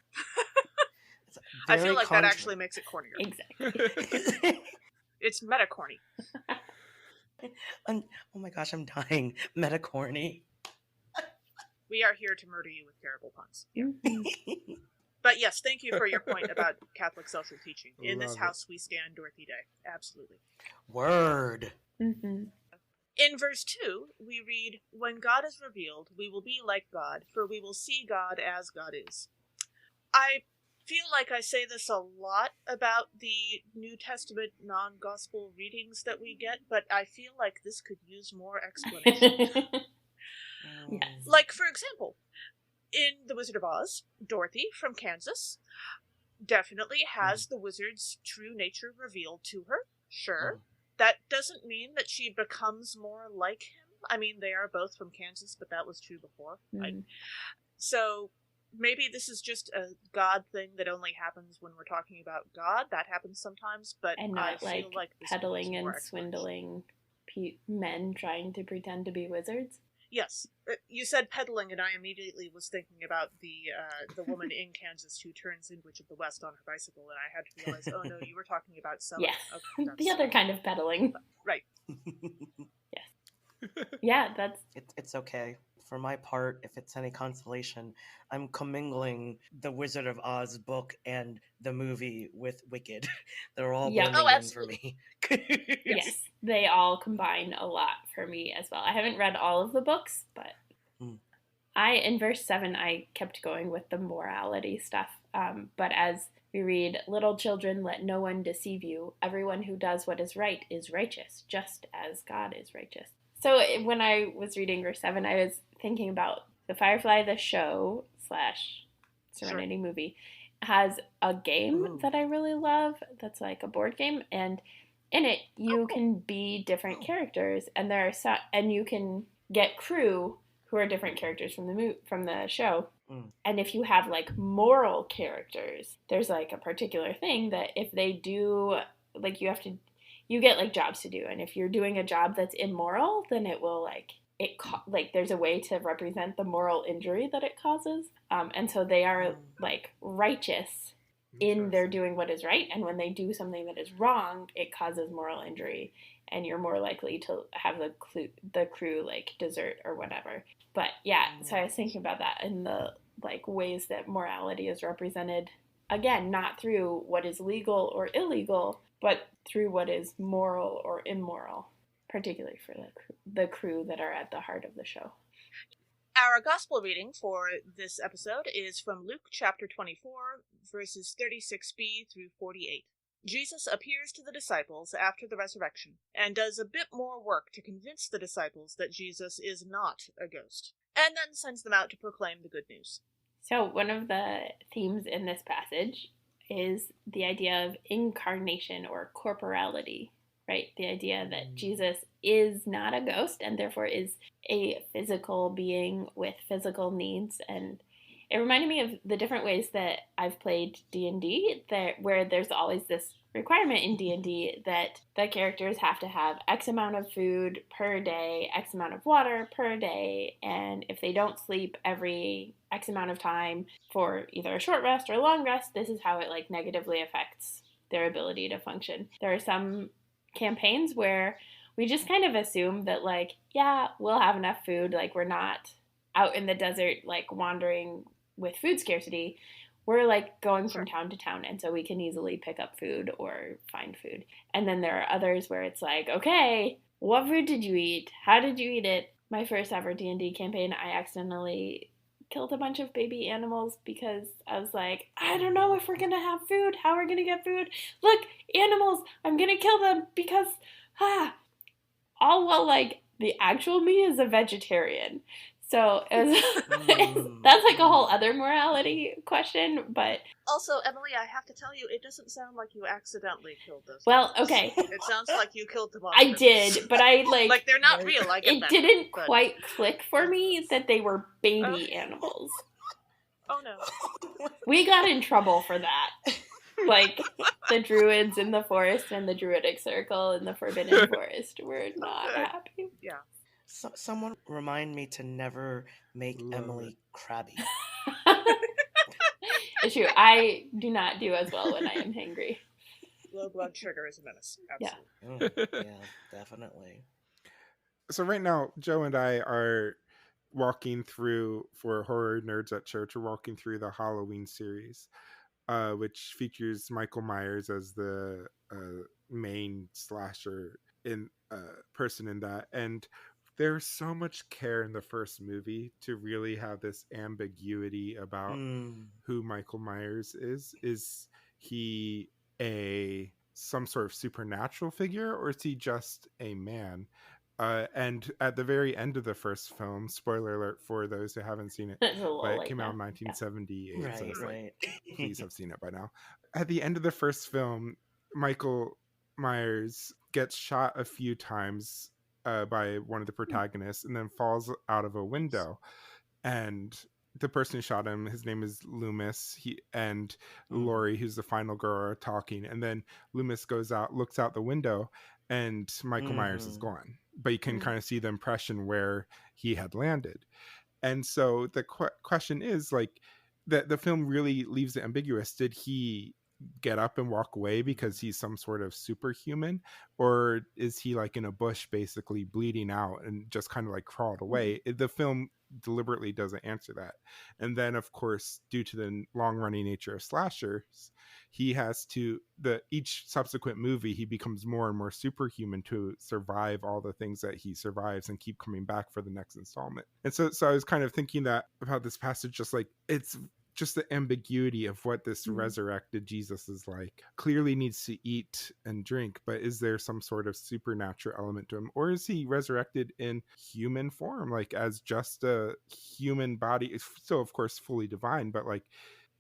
I feel like that actually makes it cornier. Exactly. It's meta corny. Oh my gosh, I'm dying. Meta corny. We are here to murder you with terrible puns. Yeah. Mhm. But yes, thank you for your point about Catholic social teaching. In this Love it. house we stand, Dorothy Day. Absolutely. Word. Mhm. In verse 2, we read, "When God is revealed, we will be like God, for we will see God as God is." I feel like I say this a lot about the New Testament non-gospel readings that we get, but I feel like this could use more explanation. Yes. Like, for example, in The Wizard of Oz, Dorothy from Kansas definitely has the wizard's true nature revealed to her. Sure. That doesn't mean that she becomes more like him. I mean, they are both from Kansas, but that was true before. Right? So maybe this is just a God thing that only happens when we're talking about God. That happens sometimes, but And I not feel like this needs peddling more and explanation. swindling men trying to pretend to be wizards. Yes, you said peddling, and I immediately was thinking about the woman in Kansas who turns in Witch of the West on her bicycle, and I had to realize, oh no, you were talking about selling. Yeah. Okay, The other kind of peddling. Right. Yeah, that's It's okay. For my part, if it's any consolation, I'm commingling the Wizard of Oz book and the movie with Wicked. They're all Yep. blending Oh, in absolutely. for me. yes. They all combine a lot for me as well. I haven't read all of the books, but in verse 7, I kept going with the morality stuff. But as we read, "Little children, let no one deceive you. Everyone who does what is right is righteous, just as God is righteous." So when I was reading verse 7, I was thinking about the Firefly, the show / Serenity movie, has a game that I really love that's like a board game, and in it you can be different characters, and and you can get crew who are different characters from the show. And if you have like moral characters, there's like a particular thing that if they do, like you get like jobs to do, and if you're doing a job that's immoral, then it will like there's a way to represent the moral injury that it causes. And so they are like righteous in their doing what is right, and when they do something that is wrong, it causes moral injury, and you're more likely to have the crew like desert or whatever. But yeah, so I was thinking about that in the like ways that morality is represented, again, not through what is legal or illegal, but through what is moral or immoral, particularly for the crew that are at the heart of the show. Our gospel reading for this episode is from Luke chapter 24, verses 36b through 48. Jesus appears to the disciples after the resurrection and does a bit more work to convince the disciples that Jesus is not a ghost, and then sends them out to proclaim the good news. So one of the themes in this passage is the idea of incarnation or corporality, right? The idea that Jesus is not a ghost and therefore is a physical being with physical needs, and It reminded me of the different ways that I've played D&D, where there's always this requirement in D&D that the characters have to have X amount of food per day, X amount of water per day, and if they don't sleep every X amount of time for either a short rest or a long rest, this is how it like negatively affects their ability to function. There are some campaigns where we just kind of assume that like, yeah, we'll have enough food, like we're not out in the desert like wandering with food scarcity. We're like going from town to town, and so we can easily pick up food or find food. And then there are others where it's like, okay, what food did you eat? How did you eat it? My first ever D&D campaign, I accidentally killed a bunch of baby animals because I was like, I don't know if we're gonna have food. How are we gonna get food? Look, animals, I'm gonna kill them because all while like the actual me is a vegetarian. So that's like a whole other morality question, but also, Emily, I have to tell you, it doesn't sound like you accidentally killed those. Well, animals. okay. It sounds like you killed them on I purpose. did, but I like they're not real. I get it that. didn't quite click for me that they were baby animals. Oh no. We got in trouble for that. Like the druids in the forest and the druidic circle in the forbidden forest were not happy. Yeah. So, someone remind me to never make Emily crabby. It's true. I do not do as well when I am hangry. Low blood sugar is a menace. Absolutely. Yeah, definitely. So right now, Joe and I are walking through, for Horror Nerds at Church, we're walking through the Halloween series, which features Michael Myers as the main slasher person in that. And there's so much care in the first movie to really have this ambiguity about who Michael Myers is. Is he some sort of supernatural figure, or is he just a man? And at the very end of the first film, spoiler alert for those who haven't seen it, but it came out in 1978, right, so it's right. Please have seen it by now. At the end of the first film, Michael Myers gets shot a few times by one of the protagonists and then falls out of a window. And the person who shot him, his name is Loomis. He and Laurie, who's the final girl, are talking. And then Loomis goes out, looks out the window, and Michael Myers is gone. But you can kind of see the impression where he had landed. And so the question is like, that the film really leaves it ambiguous. Did he get up and walk away because he's some sort of superhuman, or is he like in a bush basically bleeding out and just kind of like crawled away? The film deliberately doesn't answer that. And then of course, due to the long running nature of slashers, he has to, each subsequent movie he becomes more and more superhuman to survive all the things that he survives and keep coming back for the next installment. And so I was kind of thinking that about this passage, just like, it's just the ambiguity of what this resurrected Jesus is like. Clearly needs to eat and drink, but is there some sort of supernatural element to him? Or is he resurrected in human form, like as just a human body? It's still, of course, fully divine, but like,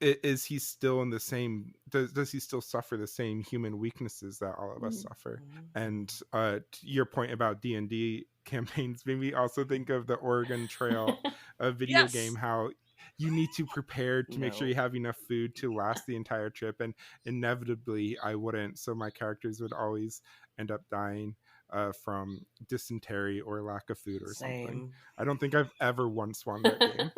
is he still in the same, does he still suffer the same human weaknesses that all of us suffer? And to your point about D&D campaigns made me also think of the Oregon Trail, a video game, how you need to prepare to make sure you have enough food to last the entire trip, and inevitably I wouldn't, so my characters would always end up dying from dysentery or lack of food or something. I don't think I've ever once won that game.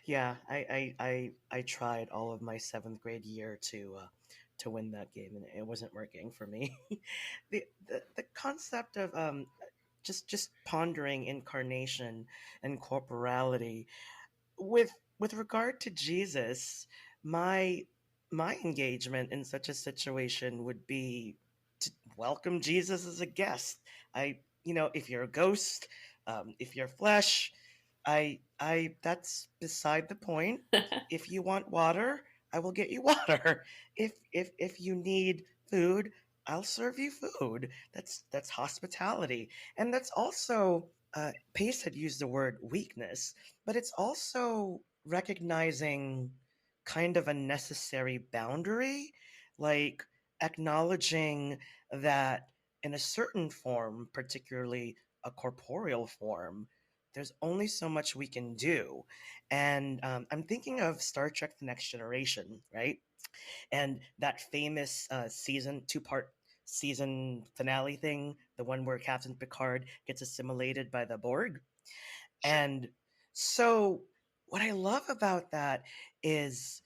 Yeah, I tried all of my 7th grade year to win that game, and it wasn't working for me. the concept of just pondering incarnation and corporality with regard to Jesus, my engagement in such a situation would be to welcome Jesus as a guest. If you're a ghost, if you're flesh, that's beside the point. If you want water, I will get you water. If you need food, I'll serve you food. That's hospitality, and that's also Pace had used the word weakness, but it's also recognizing kind of a necessary boundary, like acknowledging that in a certain form, particularly a corporeal form, there's only so much we can do. And I'm thinking of Star Trek The Next Generation, right? And that famous season, two-part season finale thing, the one where Captain Picard gets assimilated by the Borg. Sure. And so, what I love about that is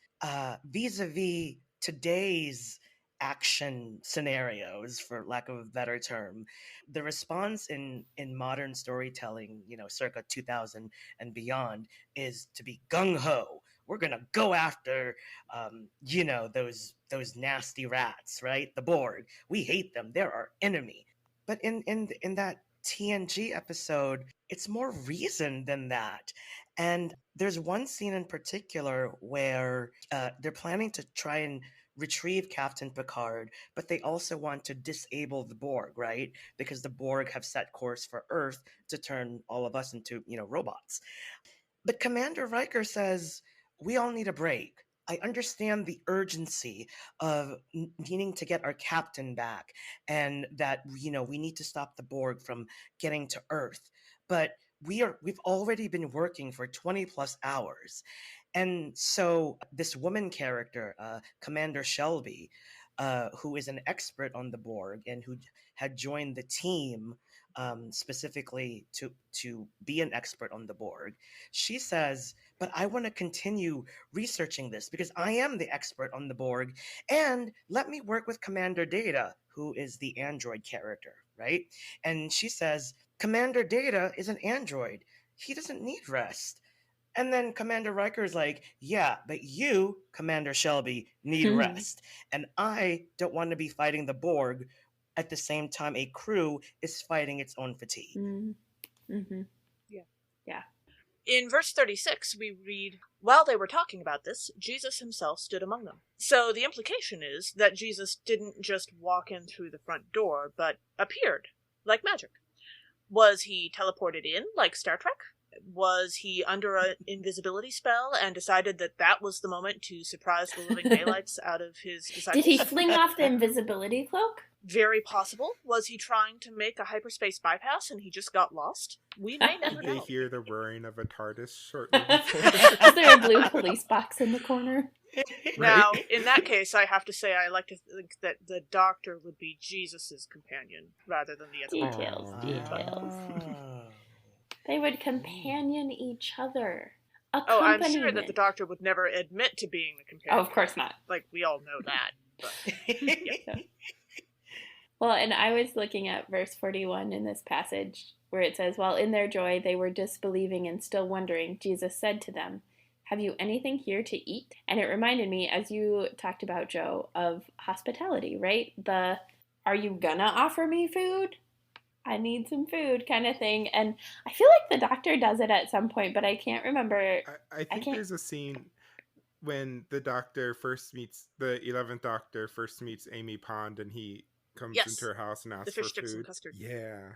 vis-a-vis today's action scenarios, for lack of a better term, the response in modern storytelling, circa 2000 and beyond, is to be gung-ho. We're gonna go after those nasty rats, right? The Borg. We hate them. They're our enemy. But in that TNG episode, it's more reason than that. And there's one scene in particular where they're planning to try and retrieve Captain Picard, but they also want to disable the Borg, right? Because the Borg have set course for Earth to turn all of us into, robots. But Commander Riker says, we all need a break. I understand the urgency of needing to get our captain back and that, we need to stop the Borg from getting to Earth. But we've already been working for 20 plus hours. And so this woman character, Commander Shelby, who is an expert on the Borg and who had joined the team specifically to be an expert on the Borg, she says, but I want to continue researching this because I am the expert on the Borg, and let me work with Commander Data, who is the android character, right? And she says, Commander Data is an android. He doesn't need rest. And then Commander Riker's like, yeah, but you, Commander Shelby, need rest. And I don't want to be fighting the Borg at the same time a crew is fighting its own fatigue. Mm-hmm. Yeah. In verse 36, we read, while they were talking about this, Jesus himself stood among them. So the implication is that Jesus didn't just walk in through the front door, but appeared, like magic. Was he teleported in, like Star Trek? Was he under an invisibility spell and decided that that was the moment to surprise the living daylights out of his disciples? Did he fling off the invisibility cloak? Very possible. Was he trying to make a hyperspace bypass and he just got lost? We may never Did they know. hear the whirring of a TARDIS shortly before? Is there a blue police box in the corner? Now, in that case, I have to say I like to think that the Doctor would be Jesus's companion rather than the other. Details. They would companion each other. Oh, I'm sure that the Doctor would never admit to being the companion. Oh, of course not. Like, we all know that. But, yeah. Well, and I was looking at verse 41 in this passage where it says, while in their joy they were disbelieving and still wondering, Jesus said to them, have you anything here to eat? And it reminded me, as you talked about, Joe, of hospitality, right? The, are you gonna offer me food? I need some food kind of thing. And I feel like the Doctor does it at some point, but I can't remember. I think there's a scene when the Doctor first meets, the 11th Doctor first meets Amy Pond, and he comes into her house and asks the fish for sticks food. and custard. Yeah.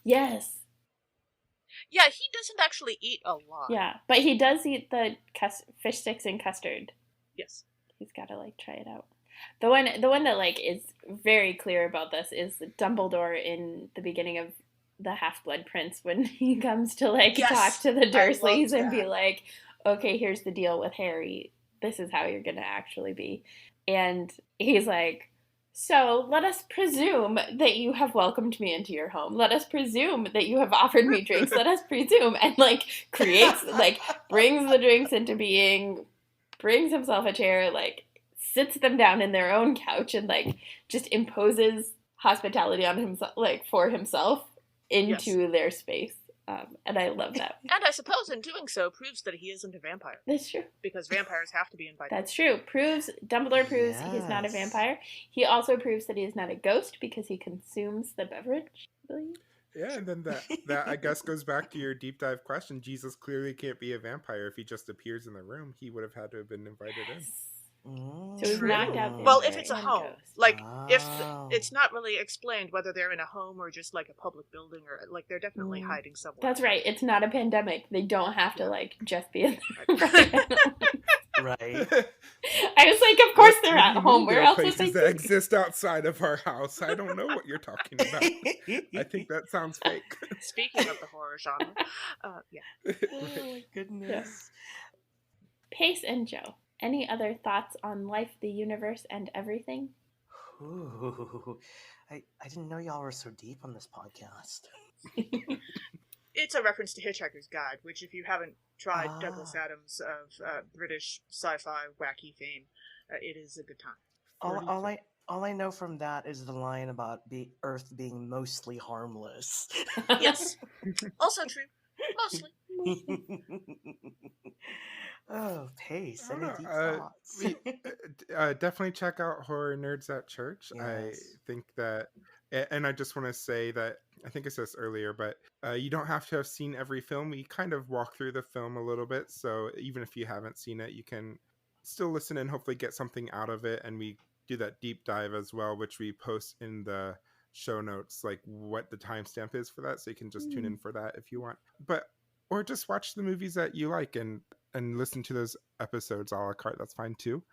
Yes. Yeah, he doesn't actually eat a lot. Yeah, but he does eat the fish sticks and custard. Yes. He's got to, try it out. The one that, is very clear about this is Dumbledore in the beginning of the Half-Blood Prince when he comes to, talk to the Dursleys and be like, okay, here's the deal with Harry. This is how you're going to actually be. And he's like, so let us presume that you have welcomed me into your home. Let us presume that you have offered me drinks. Let us presume. And, creates, brings the drinks into being, brings himself a chair, sits them down in their own couch and just imposes hospitality on himself, for himself into their space. And I love that. And I suppose in doing so proves that he isn't a vampire. That's true. Because vampires have to be invited. That's true. Dumbledore proves he's not a vampire. He also proves that he is not a ghost because he consumes the beverage, I believe. Yeah, and then that I guess goes back to your deep dive question. Jesus clearly can't be a vampire if he just appears in the room. He would have had to have been invited in. So we've knocked out. Well, if it's a home, if it's not really explained whether they're in a home or just a public building or they're definitely hiding somewhere. That's right. It's not a pandemic. They don't have to just be in there. Right? I was like, of course they're What do at you home. mean Where there are else would they places that be? exist outside of our house? I don't know what you're talking about. I think that sounds fake. Speaking of the horror genre, yeah. Oh my Yeah. goodness. Pace and Joe, any other thoughts on life, the universe, and everything? Ooh, I didn't know y'all were so deep on this podcast. It's a reference to Hitchhiker's Guide, which, if you haven't tried Douglas Ah, Adams of British sci-fi wacky fame, it is a good time. all, 42. all I all I know from that is the line about Earth being mostly harmless. Yes, also true. Mostly. Mostly. Oh, Pace, I don't any know. deep thoughts? Definitely check out Horror Nerds at Church. I Yes. think that, and I just want to say that I think I said this earlier, but you don't have to have seen every film. We kind of walk through the film a little bit, so even if you haven't seen it, you can still listen and hopefully get something out of it. And we do that deep dive as well, which we post in the show notes, like what the timestamp is for that, so you can just tune in for that if you want. But or just watch the movies that you like and listen to those episodes a la carte. That's fine too.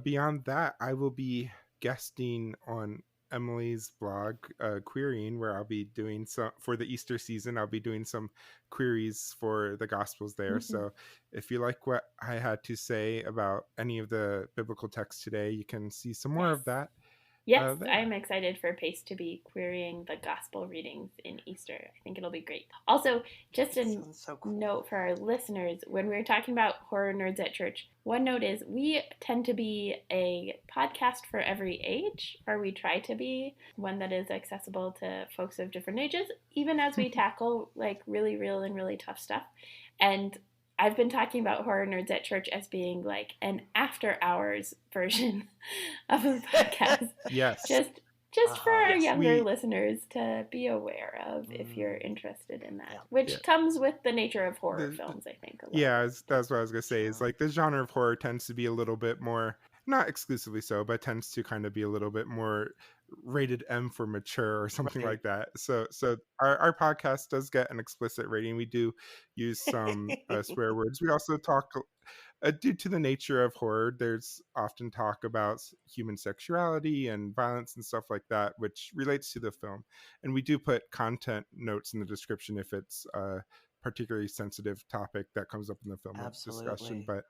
Beyond that, I will be guesting on Emily's blog, Querying, where I'll be doing some for the Easter season. I'll be doing some queries for the Gospels there. Mhm. So if you like what I had to say about any of the biblical texts today, you can see some more Yes. of that Yes, there. I'm excited for Pace to be querying the gospel readings in Easter. I think it'll be great. Also, just That a sounds so cool. note for our listeners, when we're talking about Horror Nerds at Church, one note is we tend to be a podcast for every age, or we try to be one that is accessible to folks of different ages, even as we tackle like really real and really tough stuff. And I've been talking about Horror Nerds at Church as being like an after hours version of a podcast. Yes. Just for our Yes. younger listeners to be aware of if you're Mm. interested in that, Yeah. which Yeah. comes with the nature of horror films, I think. A lot. Yeah, that's what I was gonna say. Is Sure. like the genre of horror tends to be a little bit more, not exclusively so, but tends to kind of be a little bit more rated M for mature or something Right. like that. So our podcast does get an explicit rating. We do use some swear words. We also talk due to the nature of horror, there's often talk about human sexuality and violence and stuff like that, which relates to the film. And we do put content notes in the description if it's a particularly sensitive topic that comes up in the film of discussion. Absolutely.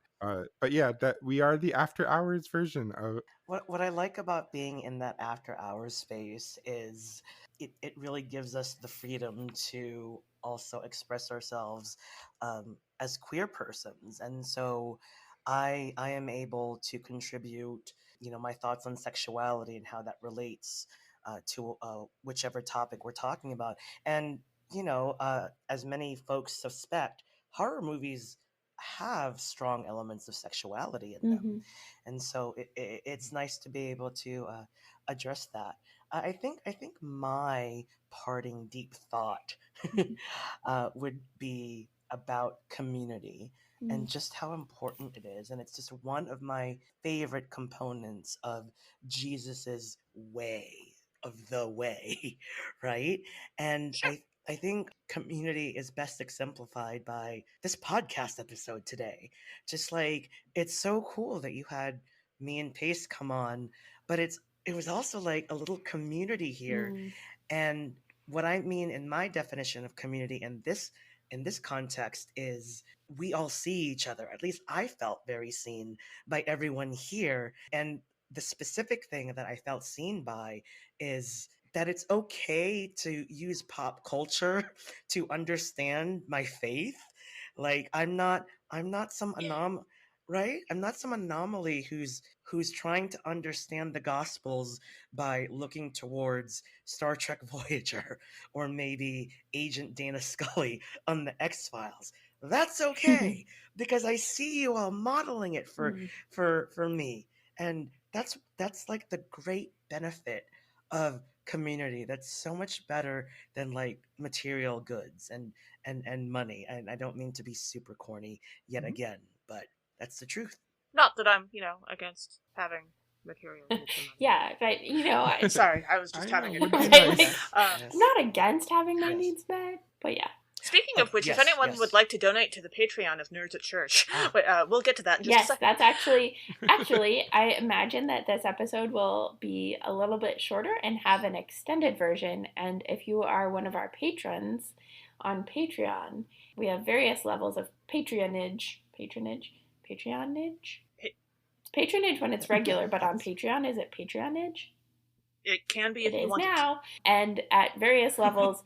But yeah, that we are the after hours version of. What I like about being in that after hours space is it really gives us the freedom to also express ourselves as queer persons, and so I am able to contribute, my thoughts on sexuality and how that relates to whichever topic we're talking about. And as many folks suspect, horror movies have strong elements of sexuality in them, Mm-hmm. and so it's nice to be able to address that. I think my parting deep thought would be about community Mm-hmm. and just how important it is, and it's just one of my favorite components of Jesus's way, of the way, right? And Sure. I think community is best exemplified by this podcast episode today. Just like, it's so cool that you had me and Pace come on, but it was also like a little community here. Mm. And what I mean in my definition of community in this context is we all see each other. At least I felt very seen by everyone here. And the specific thing that I felt seen by is that it's okay to use pop culture to understand my faith. Like, I'm not some right? I'm not some anomaly who's trying to understand the gospels by looking towards Star Trek Voyager or maybe Agent Dana Scully on the X-Files. That's okay because I see you all modeling it for Mm. for me. And that's like the great benefit of community. That's so much better than like material goods and money. And I don't mean to be super corny yet Mhm. again, but that's the truth. Not that I'm, against having material goods and money. Yeah, but Sorry, I was just I having know, a would be Right, nice. like, Yes. I'm not against having my Yes. needs met, but yeah. Speaking Oh, of which, if yes, anyone yes. would like to donate to the Patreon of Nerds at Church, Ah. we'll get to that in just a Yes, second. that's actually, I imagine that this episode will be a little bit shorter and have an extended version. And if you are one of our patrons on Patreon, we have various levels of patronage. Patronage? It's patronage when it's regular, but on Patreon, is it patronage? It can be It if you is want now. And at various levels,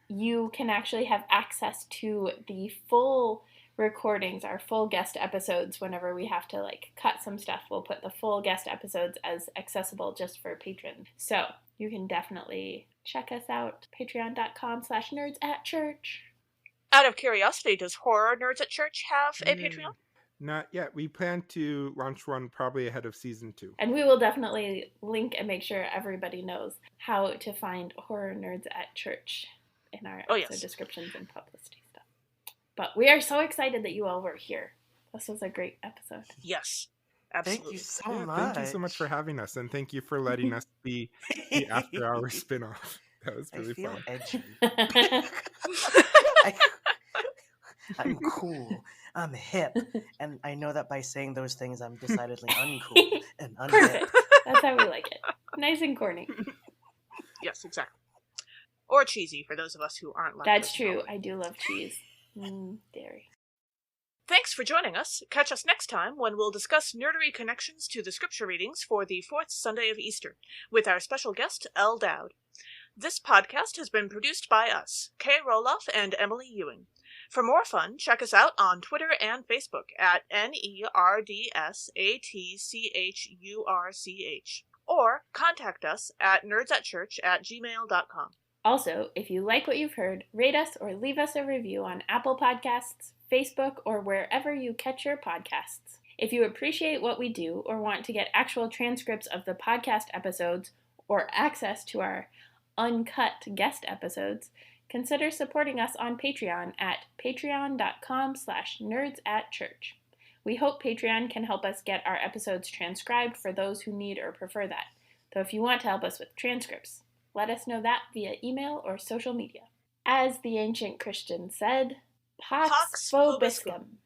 you can actually have access to the full recordings, our full guest episodes. Whenever we have to like cut some stuff, we'll put the full guest episodes as accessible just for patrons. So you can definitely check us out, patreon.com/nerdsatchurch. Out of curiosity, does Horror Nerds at Church have a Patreon? Not yet. We plan to launch one probably ahead of season 2. And we will definitely link and make sure everybody knows how to find Horror Nerds at Church in our episode descriptions and publicity stuff. But we are so excited that you all were here. This was a great episode. Yes, absolutely. Thank you so much. Thank you so much for having us, and thank you for letting us be the After Hours spinoff. That was really fun. I feel edgy. I'm cool. I'm hip. And I know that by saying those things, I'm decidedly uncool and unhip. Perfect. That's how we like it. Nice and corny. Yes, exactly. Or cheesy for those of us who aren't like That's this true. normally. I do love cheese. Dairy. Thanks for joining us. Catch us next time when we'll discuss nerdery connections to the scripture readings for the 4th Sunday of Easter with our special guest, Elle Dowd. This podcast has been produced by us, Kay Roloff and Emily Ewing. For more fun, check us out on Twitter and Facebook at NERDSATCHURCH or contact us at nerdsatchurch@gmail.com. Also, if you like what you've heard, rate us or leave us a review on Apple Podcasts, Facebook, or wherever you catch your podcasts. If you appreciate what we do or want to get actual transcripts of the podcast episodes or access to our uncut guest episodes, consider supporting us on Patreon at patreon.com/nerdsatchurch. We hope Patreon can help us get our episodes transcribed for those who need or prefer that. Though if you want to help us with transcripts, let us know that via email or social media. As the ancient Christians said, Pax vobiscum.